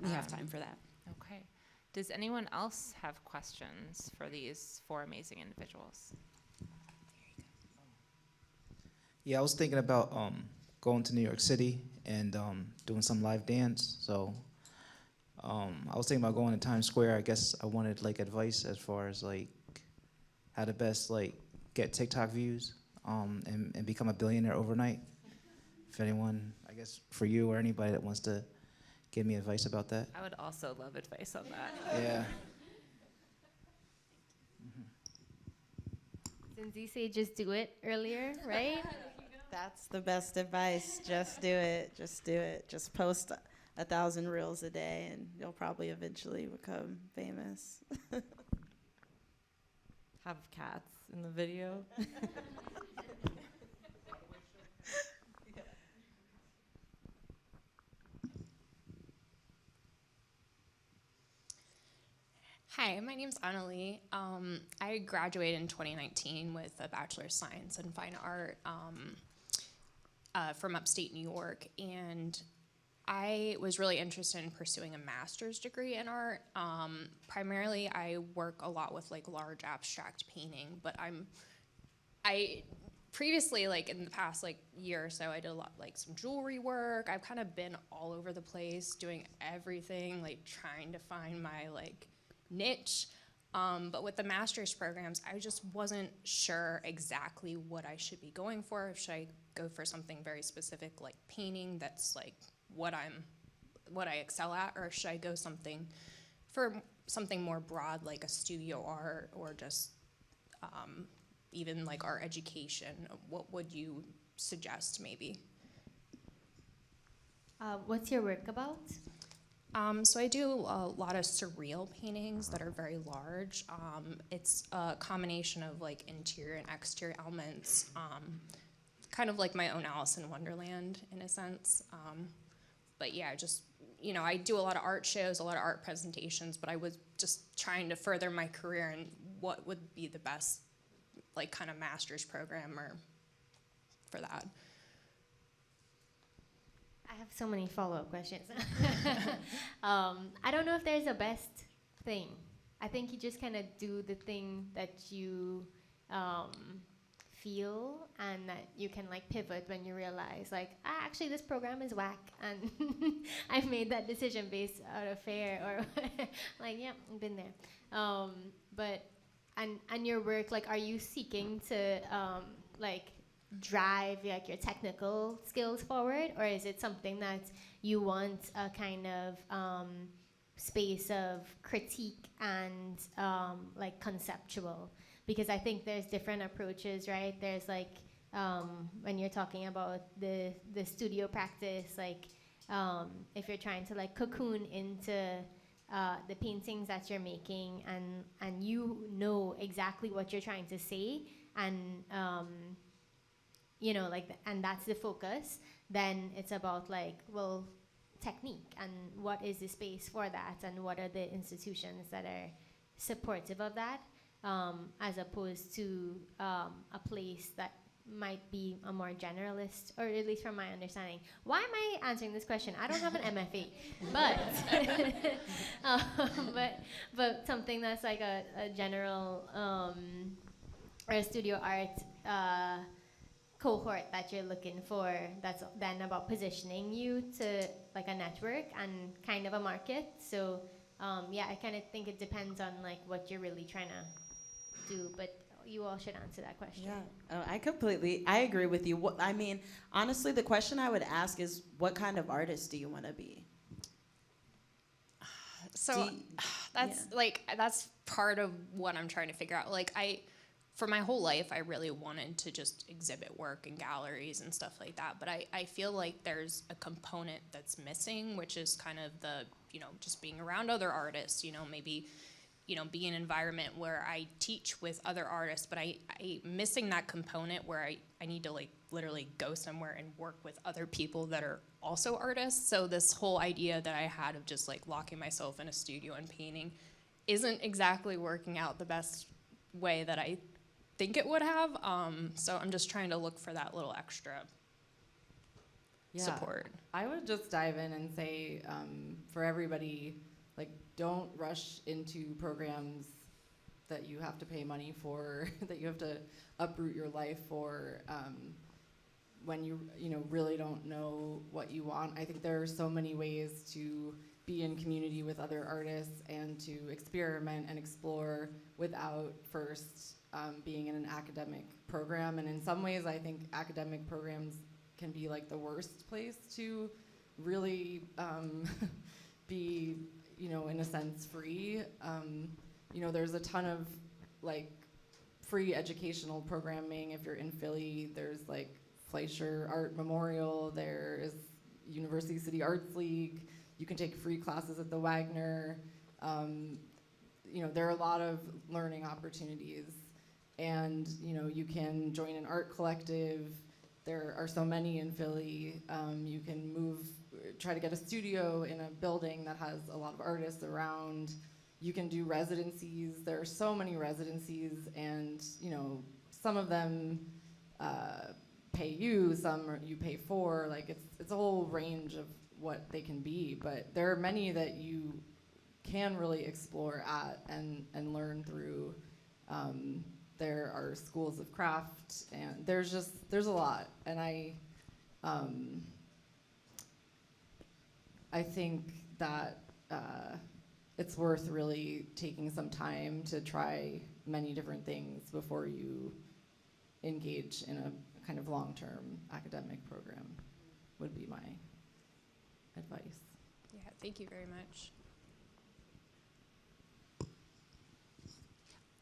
We have time for that. Okay. Does anyone else have questions for these four amazing individuals? Yeah, I was thinking about going to New York City and doing some live dance. So I was thinking about going to Times Square. I guess I wanted like advice as far as like how to best like get TikTok views and become a billionaire overnight. If anyone, I guess for you or anybody that wants to give me advice about that. I would also love advice on that. Yeah. Since you say just do it earlier, right? That's the best advice. Just do it. Just do it. Just post 1,000 reels a day, and you'll probably eventually become famous. Have cats in the video. Hi, my name's Annalie. I graduated in 2019 with a Bachelor of Science in Fine Art from upstate New York, and I was really interested in pursuing a master's degree in art. Primarily, I work a lot with like large abstract painting, but I previously, like in the past like year or so, I did a lot like some jewelry work. I've kind of been all over the place doing everything, like trying to find my like niche, but with the master's programs, I just wasn't sure exactly what I should be going for. Should I go for something very specific like painting that's like what I excel at, or should I go for something more broad like a studio art, or just even like art education? What would you suggest maybe? What's your work about? So I do a lot of surreal paintings that are very large. It's a combination of like interior and exterior elements, kind of like my own Alice in Wonderland in a sense. But yeah, just, I do a lot of art shows, a lot of art presentations, but I was just trying to further my career and what would be the best like kind of master's program or for that. I have so many follow-up questions. I don't know if there's a best thing. I think you just kind of do the thing that you feel, and that you can like pivot when you realize like, actually this program is whack, and I've made that decision based out of fear, or like, yeah, I've been there. But and your work, like, are you seeking to like drive like your technical skills forward, or is it something that you want a kind of space of critique and like conceptual? Because I think there's different approaches, right? There's like when you're talking about the studio practice, like if you're trying to like cocoon into the paintings that you're making, and you know exactly what you're trying to say, and you know, like, and that's the focus, then it's about like, well, technique, and what is the space for that, and what are the institutions that are supportive of that, as opposed to a place that might be a more generalist, or at least from my understanding. Why am I answering this question? I don't have an MFA, but something that's like a general or a studio art cohort that you're looking for, that's then about positioning you to like a network and kind of a market. So yeah, I kind of think it depends on like what you're really trying to do, but you all should answer that question. Yeah, I agree with you. I mean, honestly, the question I would ask is, what kind of artist do you want to be? So that's part of what I'm trying to figure out. Like, for my whole life, I really wanted to just exhibit work in galleries and stuff like that. But I feel like there's a component that's missing, which is kind of the, just being around other artists, maybe, be in an environment where I teach with other artists, but I missing that component where I need to like literally go somewhere and work with other people that are also artists. So this whole idea that I had of just like locking myself in a studio and painting isn't exactly working out the best way that I think it would have. So I'm just trying to look for that little extra support. I would just dive in and say, for everybody, like, don't rush into programs that you have to pay money for, that you have to uproot your life for, when you really don't know what you want. I think there are so many ways to be in community with other artists and to experiment and explore without first being in an academic program. And in some ways, I think academic programs can be like the worst place to really be, in a sense, free. There's a ton of like free educational programming. If you're in Philly, there's like Fleischer Art Memorial, there is University City Arts League. You can take free classes at the Wagner. There are a lot of learning opportunities. And you can join an art collective. There are so many in Philly. You can try to get a studio in a building that has a lot of artists around. You can do residencies. There are so many residencies, and some of them pay you, some you pay for. Like, it's a whole range of what they can be. But there are many that you can really explore at and learn through. There are schools of craft, and there's a lot. And I think that it's worth really taking some time to try many different things before you engage in a kind of long-term academic program, would be my advice. Yeah, thank you very much.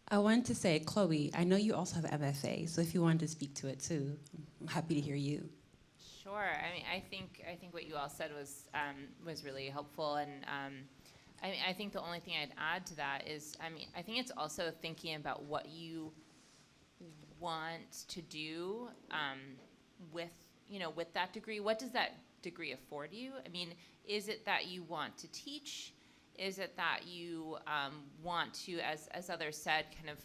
I wanted to say, Chloe, I know you also have MFA, so if you wanted to speak to it too, I'm happy to hear you. Sure. I mean, I think what you all said was really helpful, and I think the only thing I'd add to that is, I think it's also thinking about what you want to do with that degree. What does that degree afford you? I mean, is it that you want to teach? Is it that you want to, as others said, kind of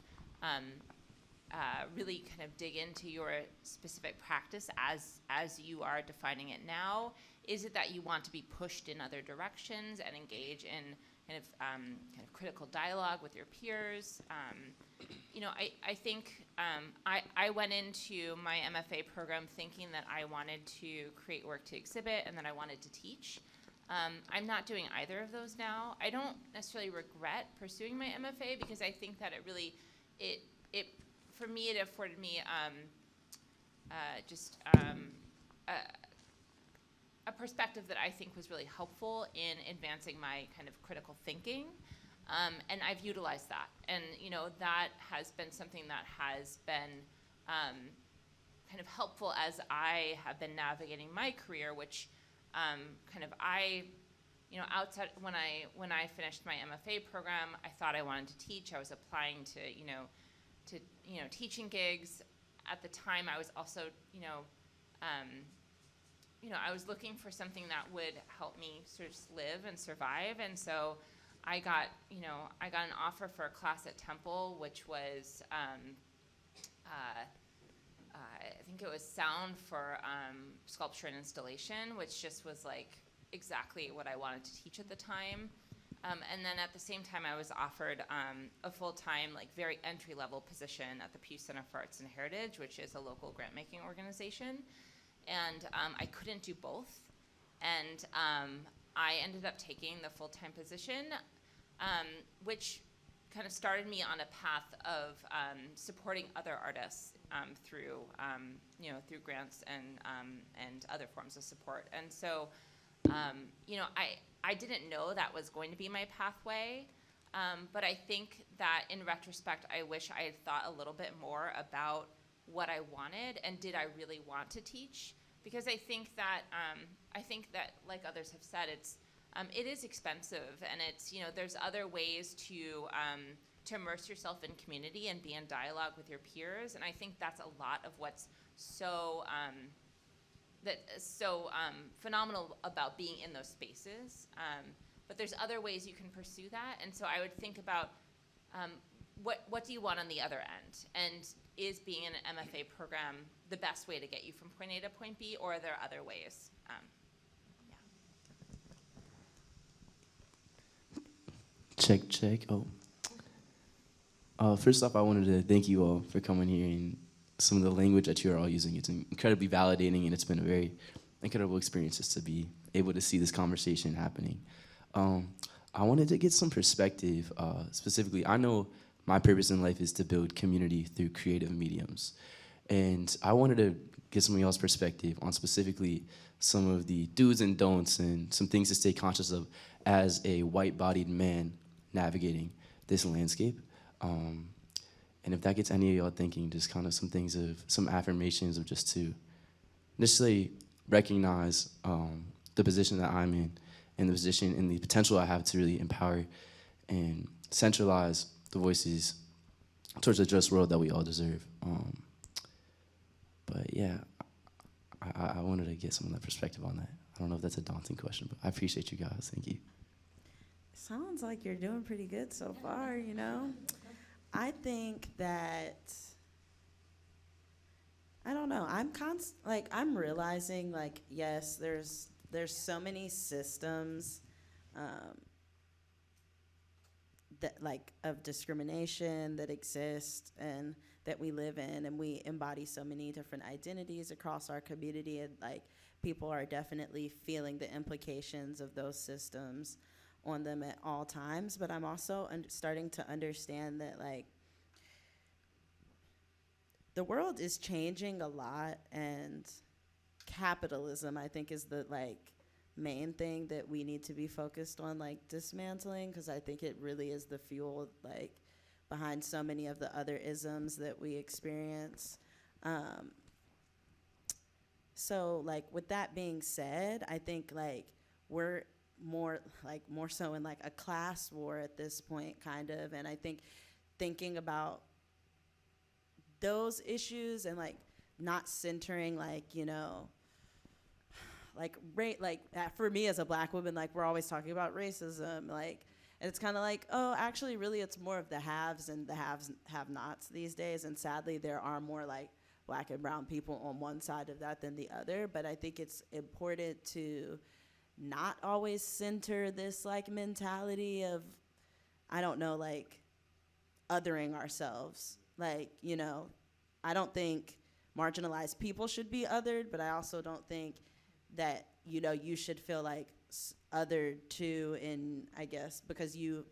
really kind of dig into your specific practice as you are defining it now? Is it that you want to be pushed in other directions and engage in kind of critical dialogue with your peers? I think I went into my MFA program thinking that I wanted to create work to exhibit and that I wanted to teach. I'm not doing either of those now. I don't necessarily regret pursuing my MFA because I think that for me, it afforded me a perspective that I think was really helpful in advancing my kind of critical thinking. And I've utilized that. And, that has been something that has been kind of helpful as I have been navigating my career, which outside when I finished my MFA program, I thought I wanted to teach. I was applying to teaching gigs. At the time, I was also I was looking for something that would help me sort of live and survive, and so I got an offer for a class at Temple, which was I think it was sound for sculpture and installation, which just was like exactly what I wanted to teach at the time. And then at the same time, I was offered a full-time, very entry-level position at the Pew Center for Arts and Heritage, which is a local grant-making organization. And I couldn't do both. And I ended up taking the full-time position, which kind of started me on a path of supporting other artists through grants and other forms of support. And so, I didn't know that was going to be my pathway, but I think that in retrospect, I wish I had thought a little bit more about what I wanted and did I really want to teach? Because I think that like others have said, it is expensive, and it's there's other ways to immerse yourself in community and be in dialogue with your peers, and I think that's a lot of what's so phenomenal about being in those spaces. But there's other ways you can pursue that, and so I would think about what do you want on the other end, and is being in an MFA program the best way to get you from point A to point B, or are there other ways? Check. First off, I wanted to thank you all for coming here, and some of the language that you are all using. It's incredibly validating, and it's been a very incredible experience just to be able to see this conversation happening. I wanted to get some perspective. Specifically, I know my purpose in life is to build community through creative mediums. And I wanted to get some of y'all's perspective on specifically some of the do's and don'ts and some things to stay conscious of as a white-bodied man navigating this landscape. And if that gets any of y'all thinking, just kind of some affirmations of just to necessarily recognize the position that I'm in and the position and the potential I have to really empower and centralize the voices towards a just world that we all deserve. But yeah, I wanted to get some of that perspective on that. I don't know if that's a daunting question, but I appreciate you guys. Thank you. Sounds like you're doing pretty good so far, I think that, I don't know, I'm realizing, yes, there's so many systems that of discrimination that exist and that we live in, and we embody so many different identities across our community, and people are definitely feeling the implications of those systems on them at all times. But I'm also starting to understand that the world is changing a lot, and capitalism, I think, is the main thing that we need to be focused on dismantling, because I think it really is the fuel behind so many of the other isms that we experience. So with that being said, I think we're more so in a class war at this point, kind of, and I think thinking about those issues and not centering for me as a Black woman, we're always talking about racism, And it's kind of like, oh, actually, really, it's more of the haves and the have-nots these days. And sadly, there are more like Black and brown people on one side of that than the other. But I think it's important to not always center this like mentality of, I don't know, like othering ourselves. Like, you know, I don't think marginalized people should be othered, but I also don't think that, you know, you should feel like othered too, in, I guess, because your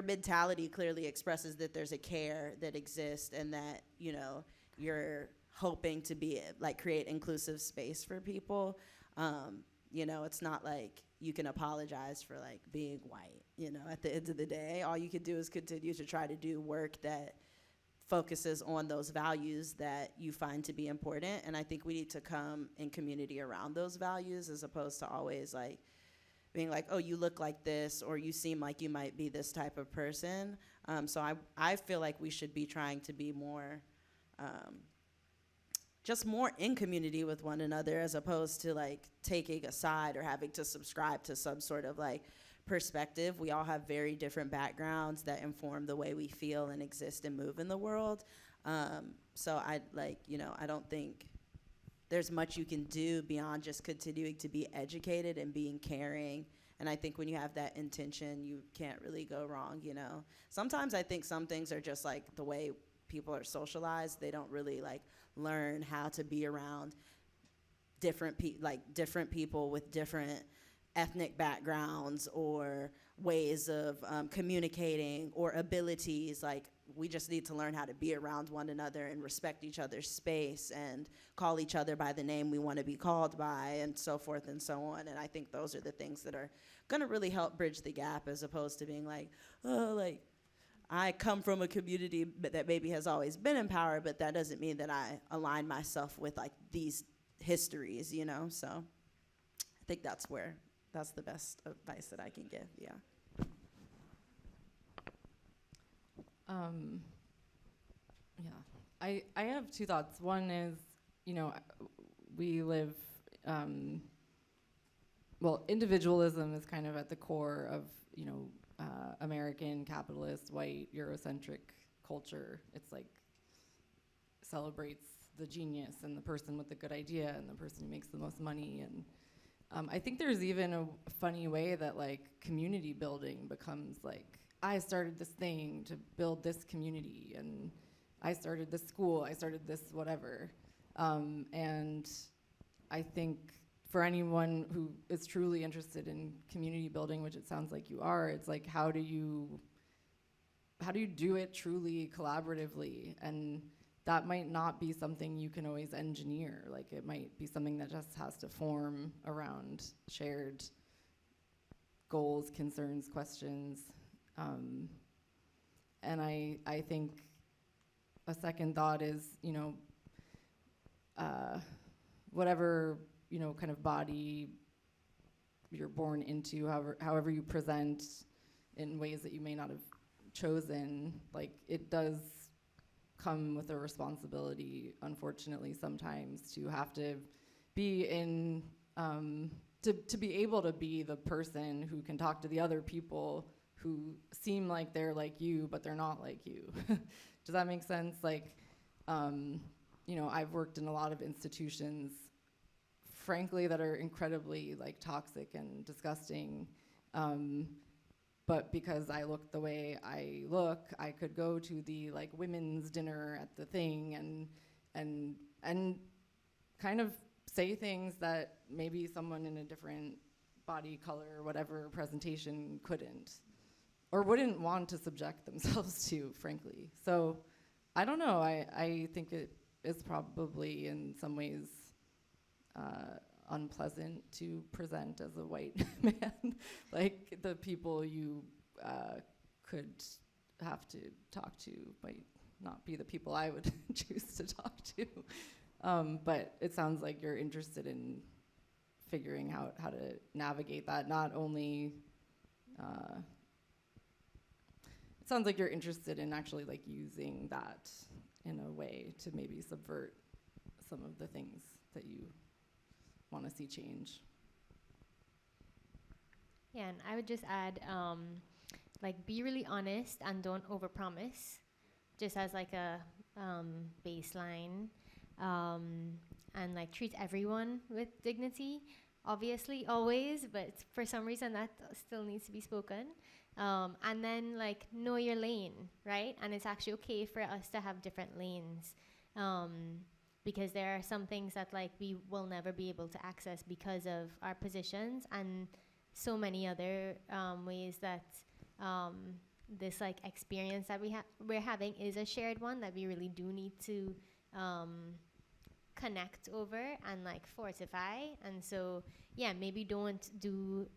mentality clearly expresses that there's a care that exists and that, you know, you're hoping to be like create inclusive space for people. You know, it's not like you can apologize for like being white, you know, at the end of the day. All you can do is continue to try to do work that focuses on those values that you find to be important. And I think we need to come in community around those values, as opposed to always like being like, oh, you look like this, or you seem like you might be this type of person. So I feel like we should be trying to be more, just more in community with one another, as opposed to like taking a side or having to subscribe to some sort of like perspective. We all have very different backgrounds that inform the way we feel and exist and move in the world. So I like, you know, I don't think there's much you can do beyond just continuing to be educated and being caring. And I think when you have that intention, you can't really go wrong, you know. Sometimes I think some things are just like the way people are socialized. They don't really like learn how to be around different people with different ethnic backgrounds or ways of communicating or abilities. Like, we just need to learn how to be around one another and respect each other's space and call each other by the name we want to be called by, and so forth and so on. And I think those are the things that are going to really help bridge the gap, as opposed to being like, oh, like, I come from a community that maybe has always been in power, but that doesn't mean that I align myself with like these histories, you know? So I think that's the best advice that I can give, yeah. I have two thoughts. One is, you know, we live, well, individualism is kind of at the core of, you know, American capitalist, white, Eurocentric culture. It's like celebrates the genius and the person with the good idea and the person who makes the most money. And I think there's even a funny way that like community building becomes like, I started this thing to build this community, and I started this school, I started this whatever. And I think for anyone who is truly interested in community building, which it sounds like you are, it's like, how do you do it truly collaboratively? And that might not be something you can always engineer. Like, it might be something that just has to form around shared goals, concerns, questions. And I think a second thought is, you know, whatever, you know, kind of body you're born into, however you present in ways that you may not have chosen, like, it does come with a responsibility, unfortunately, sometimes, to have to be in, to be able to be the person who can talk to the other people who seem like they're like you, but they're not like you. Does that make sense? Like, you know, I've worked in a lot of institutions, frankly, that are incredibly like toxic and disgusting. But because I look the way I look, I could go to the like women's dinner at the thing and kind of say things that maybe someone in a different body color or whatever presentation couldn't, or wouldn't want to subject themselves to, frankly. So I don't know, I think it is probably in some ways unpleasant to present as a white man. Like, the people you could have to talk to might not be the people I would choose to talk to. But it sounds like you're interested in figuring out how to navigate that. Not only, it sounds like you're interested in actually like using that in a way to maybe subvert some of the things that you want to see change. Yeah, and I would just add, like, be really honest and don't overpromise, just as like a baseline, um, and like treat everyone with dignity. Obviously, always, but for some reason that still needs to be spoken. And then like know your lane, right? And it's actually okay for us to have different lanes. Because there are some things that like we will never be able to access because of our positions, and so many other ways that this like experience that we're having is a shared one that we really do need to connect over and like fortify. And so yeah, maybe don't do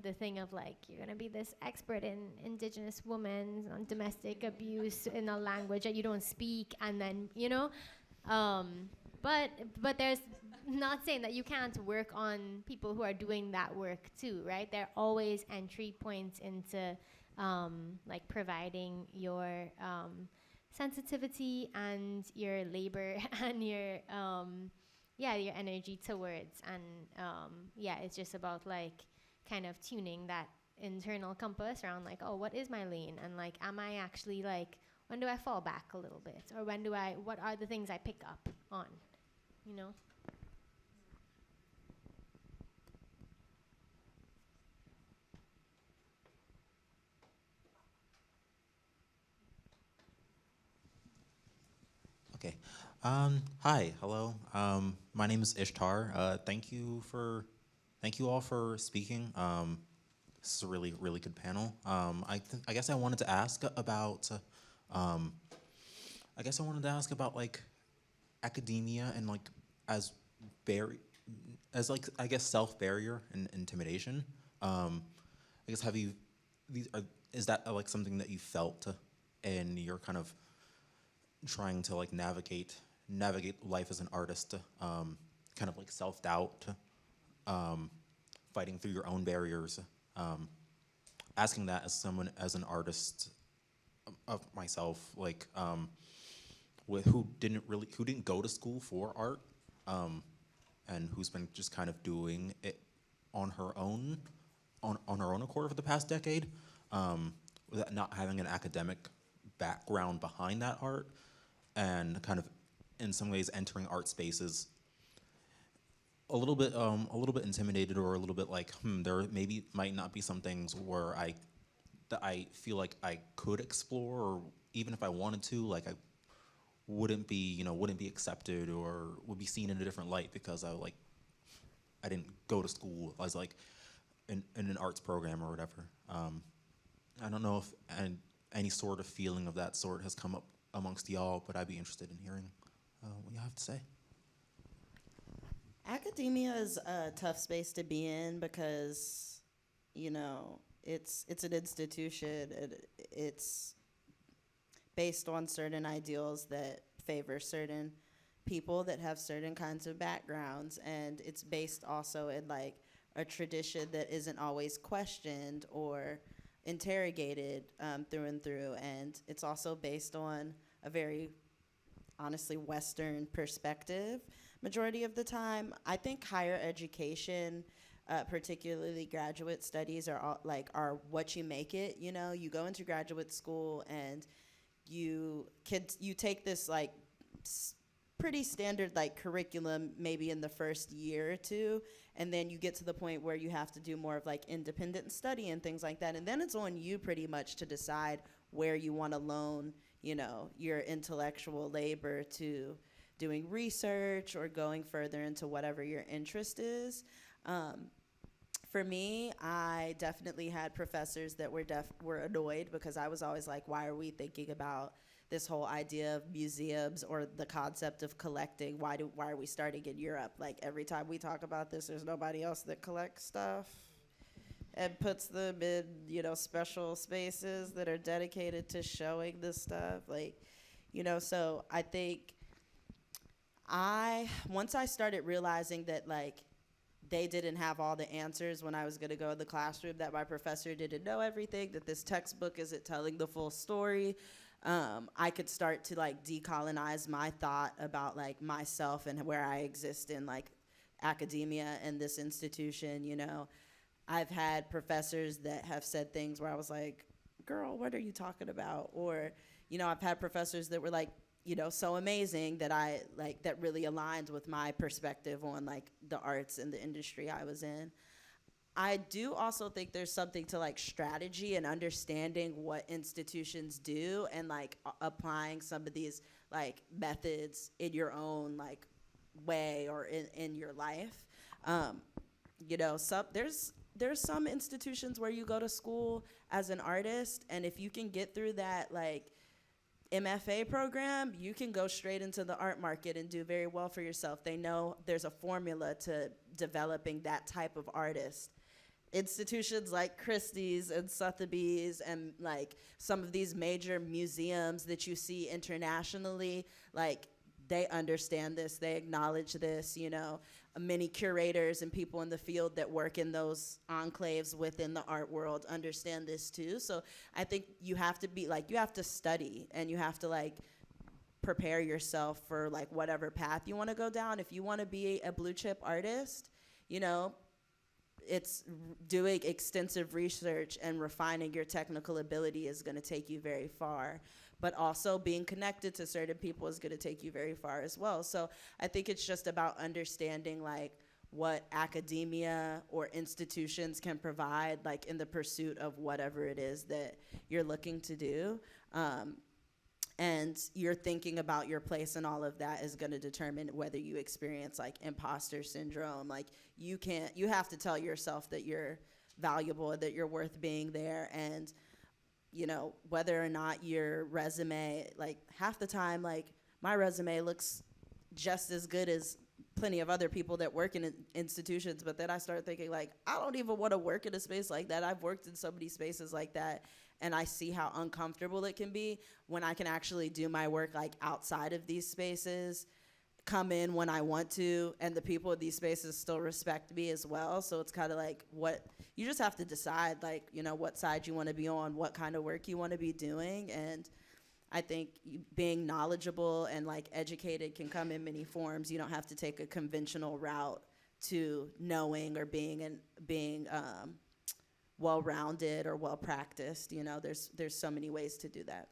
the thing of like you're gonna be this expert in indigenous women on domestic abuse in a language that you don't speak, and then but there's not saying that you can't work on people who are doing that work too, right? There are always entry points into like providing your sensitivity and your labor and your your energy towards. And it's just about like kind of tuning that internal compass around like, oh, what is my lane, and like am I actually like, when do I fall back a little bit, or what are the things I pick up on, you know? Okay. Hi. Hello. My name is Ishtar. Thank you all for speaking. This is a really, really good panel. I guess I wanted to ask about. Like academia and like as I guess self barrier and intimidation. I guess is that like something that you felt and you're kind of trying to like navigate life as an artist, kind of like self-doubt, fighting through your own barriers, asking that as an artist of myself, like who didn't go to school for art, and who's been just kind of doing it on her own accord for the past decade, without not having an academic background behind that art, and kind of in some ways entering art spaces a little bit intimidated, or a little bit like there maybe might not be some things that I feel like I could explore, or even if I wanted to, like I wouldn't be accepted or would be seen in a different light because I didn't go to school as like in an arts program or whatever. I don't know if any sort of feeling of that sort has come up amongst y'all, but I'd be interested in hearing what you have to say. Academia is a tough space to be in because, it's an institution, and it's based on certain ideals that favor certain people that have certain kinds of backgrounds, and it's based also in like a tradition that isn't always questioned or interrogated through and through, and it's also based on a very honestly Western perspective majority of the time. I think higher education, particularly graduate studies, are what you make it. You go into graduate school and you take this like pretty standard like curriculum maybe in the first year or two, and then you get to the point where you have to do more of like independent study and things like that, and then it's on you pretty much to decide where you want to loan your intellectual labor to doing research or going further into whatever your interest is. For me, I definitely had professors that were annoyed because I was always like, why are we thinking about this whole idea of museums or the concept of collecting? Why are we starting in Europe? Like every time we talk about this, there's nobody else that collects stuff and puts them in, special spaces that are dedicated to showing this stuff. So I think once I started realizing that like they didn't have all the answers when I was going to go in the classroom, that my professor didn't know everything, that this textbook isn't telling the full story, I could start to like decolonize my thought about like myself and where I exist in like academia and this institution. I've had professors that have said things where I was like, girl, what are you talking about? Or, I've had professors that were like, so amazing that that really aligned with my perspective on like the arts and the industry I was in. I do also think there's something to like strategy and understanding what institutions do and like applying some of these like methods in your own like way or in your life. There's some institutions where you go to school as an artist, and if you can get through that like MFA program, you can go straight into the art market and do very well for yourself. They know there's a formula to developing that type of artist. Institutions like Christie's and Sotheby's and like some of these major museums that you see internationally, like they understand this, they acknowledge this, many curators and people in the field that work in those enclaves within the art world understand this too. So I think you have to you have to study and you have to like prepare yourself for like whatever path you want to go down. If you want to be a blue chip artist, it's doing extensive research and refining your technical ability is going to take you very far. But also being connected to certain people is going to take you very far as well. So I think it's just about understanding like what academia or institutions can provide like in the pursuit of whatever it is that you're looking to do. And you're thinking about your place and all of that is going to determine whether you experience like imposter syndrome. Like you have to tell yourself that you're valuable, that you're worth being there. And, whether or not your resume, like half the time, like my resume looks just as good as plenty of other people that work in institutions. But then I start thinking like, I don't even want to work in a space like that. I've worked in so many spaces like that. And I see how uncomfortable it can be when I can actually do my work like outside of these spaces, come in when I want to, and the people in these spaces still respect me as well. So it's kind of like you just have to decide like, what side you want to be on, what kind of work you want to be doing. And I think being knowledgeable and like educated can come in many forms. You don't have to take a conventional route to knowing or being well-rounded or well-practiced. There's so many ways to do that.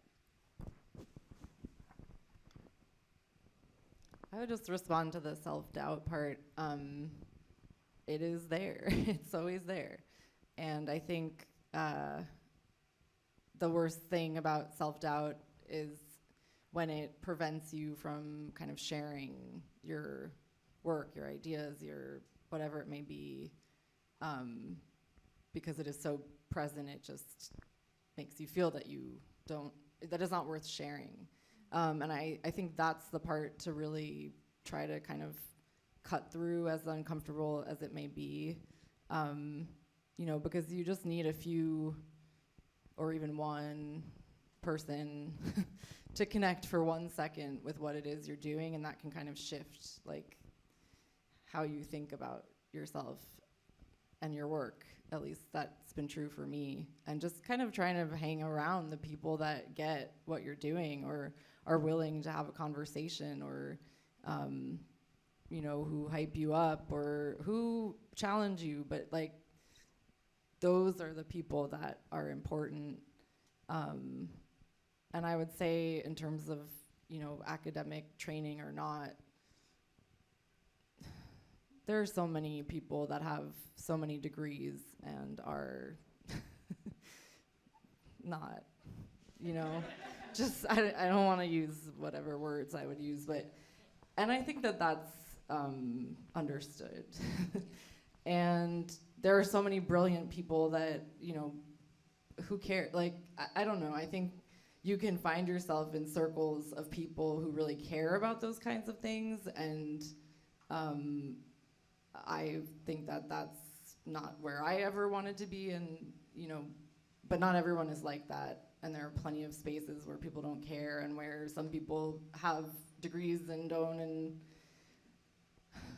I would just respond to the self-doubt part. It is there. It's always there. And I think the worst thing about self-doubt is when it prevents you from kind of sharing your work, your ideas, your whatever it may be, because it is so present, it just makes you feel that that is not worth sharing. And I think that's the part to really try to kind of cut through, as uncomfortable as it may be, because you just need a few or even one person to connect for 1 second with what it is you're doing, and that can kind of shift like how you think about yourself and your work. At least that's been true for me. And just kind of trying to hang around the people that get what you're doing or are willing to have a conversation or, who hype you up or who challenge you. But like, those are the people that are important. And I would say in terms of, academic training or not, there are so many people that have so many degrees and are not, just, I don't want to use whatever words I would use, and I think that that's understood. And there are so many brilliant people that, who care, like, I don't know, I think you can find yourself in circles of people who really care about those kinds of things, and I think that that's not where I ever wanted to be, and but not everyone is like that, and there are plenty of spaces where people don't care and where some people have degrees and don't, and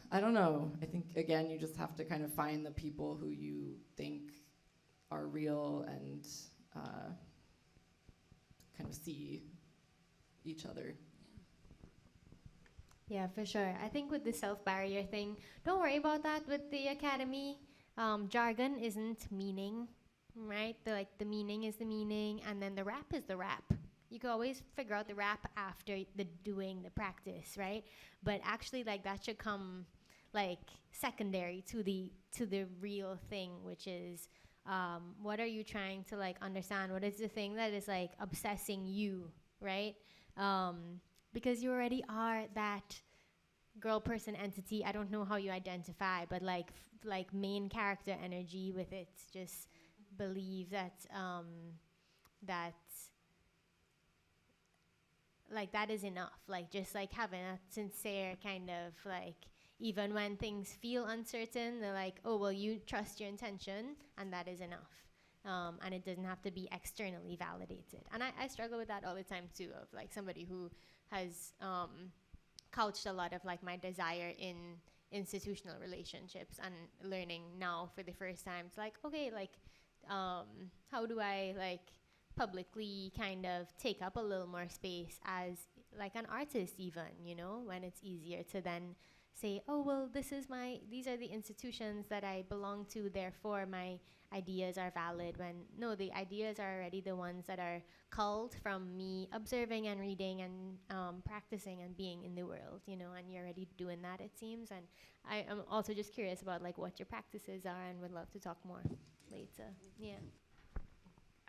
I don't know. I think again you just have to kind of find the people who you think are real and kind of see each other. Yeah, for sure. I think with the self-barrier thing, don't worry about that with the academy. jargon isn't meaning, right? The meaning is the meaning, and then the rap is the rap. You can always figure out the rap after the doing the practice, right? But actually, like, that should come like secondary to the real thing, which is what are you trying to like understand? What is the thing that is like obsessing you, right? Because you already are that girl person entity. I don't know how you identify, but like main character energy with it. Just believe that that like that is enough. Like just like having a sincere kind of like, even when things feel uncertain, they're like, oh well, you trust your intention, and that is enough. And it doesn't have to be externally validated. And I struggle with that all the time too, of like somebody who has couched a lot of like my desire in institutional relationships, and learning now for the first time, it's like, okay, like how do I like publicly kind of take up a little more space as like an artist, even, you know, when it's easier to then say, oh well, these are the institutions that I belong to, therefore my ideas are valid, when no, the ideas are already the ones that are culled from me observing and reading and practicing and being in the world, you know, and you're already doing that, it seems. And I am also just curious about like what your practices are, and would love to talk more later. Yeah.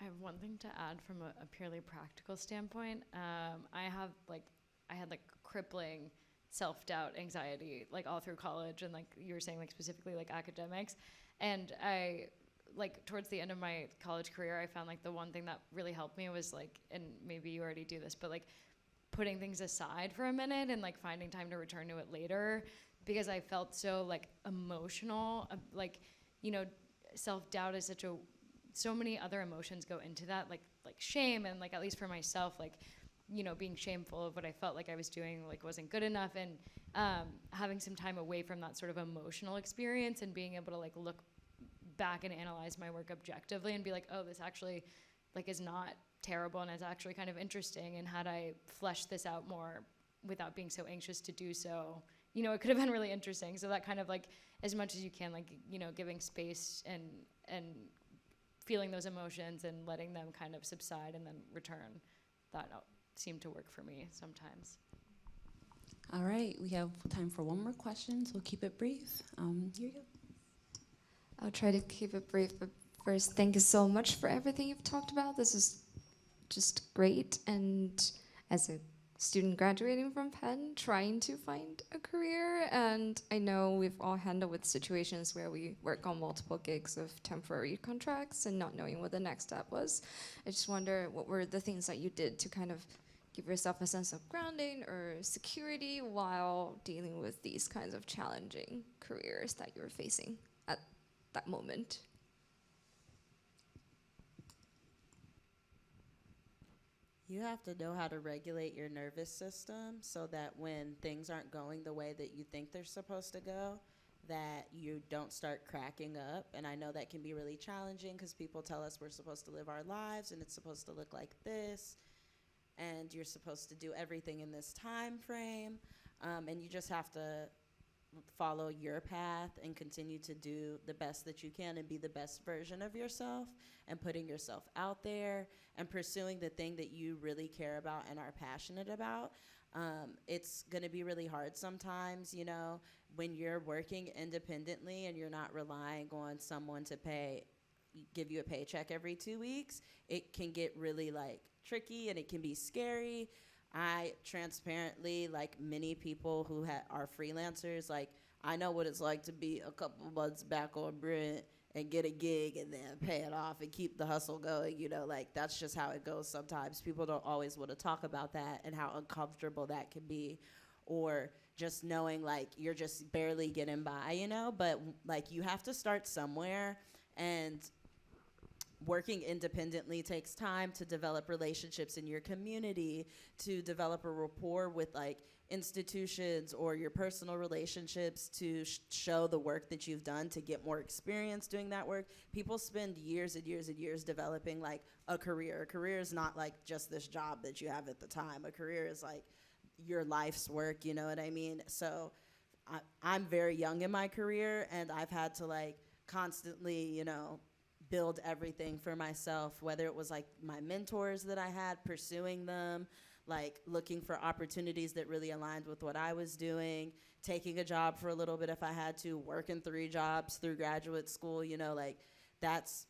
I have one thing to add from a purely practical standpoint. I had like crippling self-doubt, anxiety, like all through college, and like you were saying, like specifically like academics. And I, like towards the end of my college career, I found like the one thing that really helped me was like, and maybe you already do this, but like putting things aside for a minute and like finding time to return to it later, because I felt so like emotional, like, you know, self-doubt is so many other emotions go into that, like shame, and like at least for myself, like, you know, being shameful of what I felt like I was doing, like wasn't good enough, and having some time away from that sort of emotional experience and being able to like look back and analyze my work objectively and be like, oh, this actually like is not terrible, and it's actually kind of interesting, and had I fleshed this out more without being so anxious to do so, you know, it could have been really interesting. So that kind of like, as much as you can, like, you know, giving space and feeling those emotions and letting them kind of subside and then return, that seemed to work for me sometimes. All right, we have time for one more question, so we'll keep it brief. Here you go. I'll try to keep it brief, but first, thank you so much for everything you've talked about. This is just great, and as a student graduating from Penn, trying to find a career, and I know we've all handled with situations where we work on multiple gigs of temporary contracts and not knowing what the next step was. I just wonder, what were the things that you did to kind of give yourself a sense of grounding or security while dealing with these kinds of challenging careers that you were facing at that moment? You have to know how to regulate your nervous system so that when things aren't going the way that you think they're supposed to go, that you don't start cracking up. And I know that can be really challenging because people tell us we're supposed to live our lives and it's supposed to look like this, and you're supposed to do everything in this time frame, and you just have to follow your path and continue to do the best that you can and be the best version of yourself, and putting yourself out there and pursuing the thing that you really care about and are passionate about. It's going to be really hard sometimes, you know, when you're working independently and you're not relying on someone to give you a paycheck every 2 weeks. It can get really like tricky, and it can be scary. I transparently, like many people who are freelancers, like I know what it's like to be a couple months back on rent and get a gig and then pay it off and keep the hustle going, you know, like that's just how it goes sometimes. People don't always want to talk about that and how uncomfortable that can be, or just knowing like you're just barely getting by, you know, but like you have to start somewhere, and working independently takes time to develop relationships in your community, to develop a rapport with like institutions or your personal relationships, to show the work that you've done, to get more experience doing that work. People spend years and years and years developing like a career. A career is not like just this job that you have at the time. A career is like your life's work, you know what I mean? So I'm very young in my career, and I've had to like constantly, you know, build everything for myself, whether it was like my mentors that I had, pursuing them, like looking for opportunities that really aligned with what I was doing, taking a job for a little bit if I had to, working 3 jobs through graduate school, you know, like that's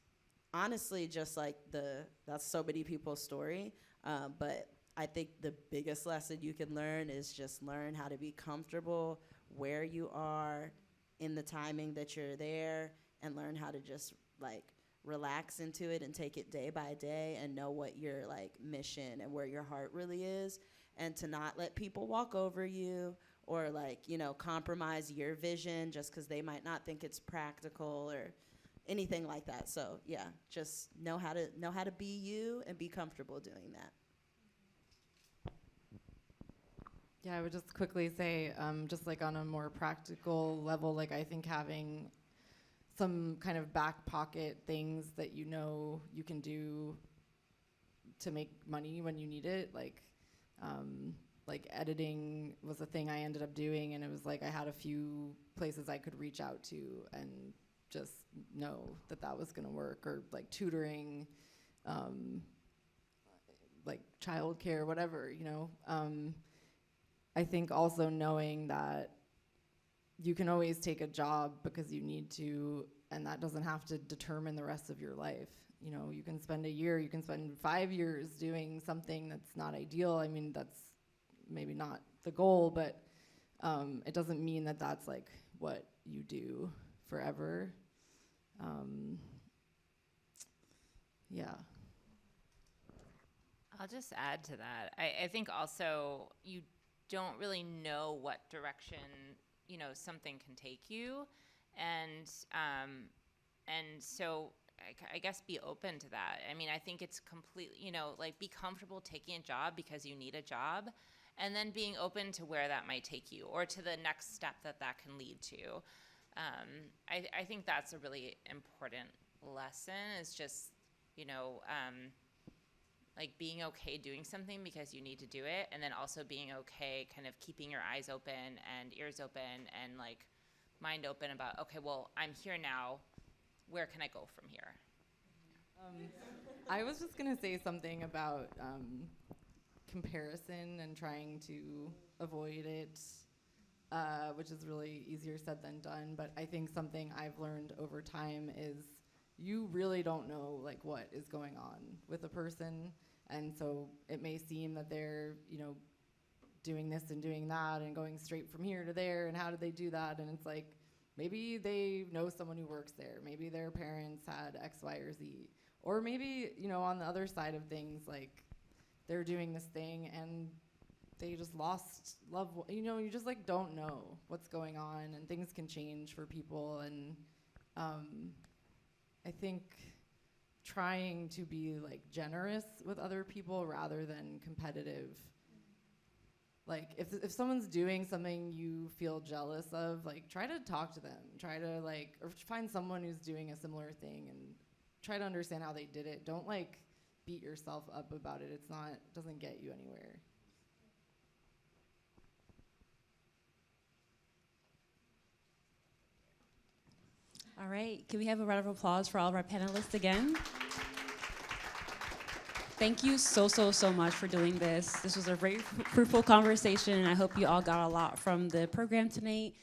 honestly just like that's so many people's story. But I think the biggest lesson you can learn is just learn how to be comfortable where you are in the timing that you're there, and learn how to just like relax into it and take it day by day and know what your like mission and where your heart really is, and to not let people walk over you or like, you know, compromise your vision just because they might not think it's practical or anything like that. So yeah, just know how to be you and be comfortable doing that. Yeah, I would just quickly say, just like on a more practical level, like I think having some kind of back pocket things that you know you can do to make money when you need it, like editing was a thing I ended up doing, and it was like I had a few places I could reach out to and just know that that was gonna work, or like tutoring, like childcare, whatever, you know. I think also knowing that you can always take a job because you need to, and that doesn't have to determine the rest of your life. You know, you can spend a year, you can spend 5 years doing something that's not ideal. I mean, that's maybe not the goal, but it doesn't mean that that's like what you do forever. Yeah. I'll just add to that. I think also you don't really know what direction, you know, something can take you, and so I guess be open to that. I mean, I think it's completely, you know, like be comfortable taking a job because you need a job, and then being open to where that might take you or to the next step that that can lead to. I think that's a really important lesson, is just, you know, like being okay doing something because you need to do it, and then also being okay kind of keeping your eyes open and ears open and like mind open about, okay, well, I'm here now, where can I go from here? I was just gonna say something about comparison and trying to avoid it, which is really easier said than done. But I think something I've learned over time is you really don't know like what is going on with a person. And so it may seem that they're, you know, doing this and doing that and going straight from here to there, and how did they do that? And it's like, maybe they know someone who works there. Maybe their parents had X, Y, or Z. Or maybe, you know, on the other side of things, like they're doing this thing and they just lost love. You know, you just like don't know what's going on, and things can change for people. And I think trying to be like generous with other people rather than competitive. Like if someone's doing something you feel jealous of, like try to talk to them, try to like, or find someone who's doing a similar thing and try to understand how they did it. Don't like beat yourself up about it. It's not, doesn't get you anywhere. All right, can we have a round of applause for all of our panelists again? Thank you so much for doing this. This was a very fruitful conversation, and I hope you all got a lot from the program tonight.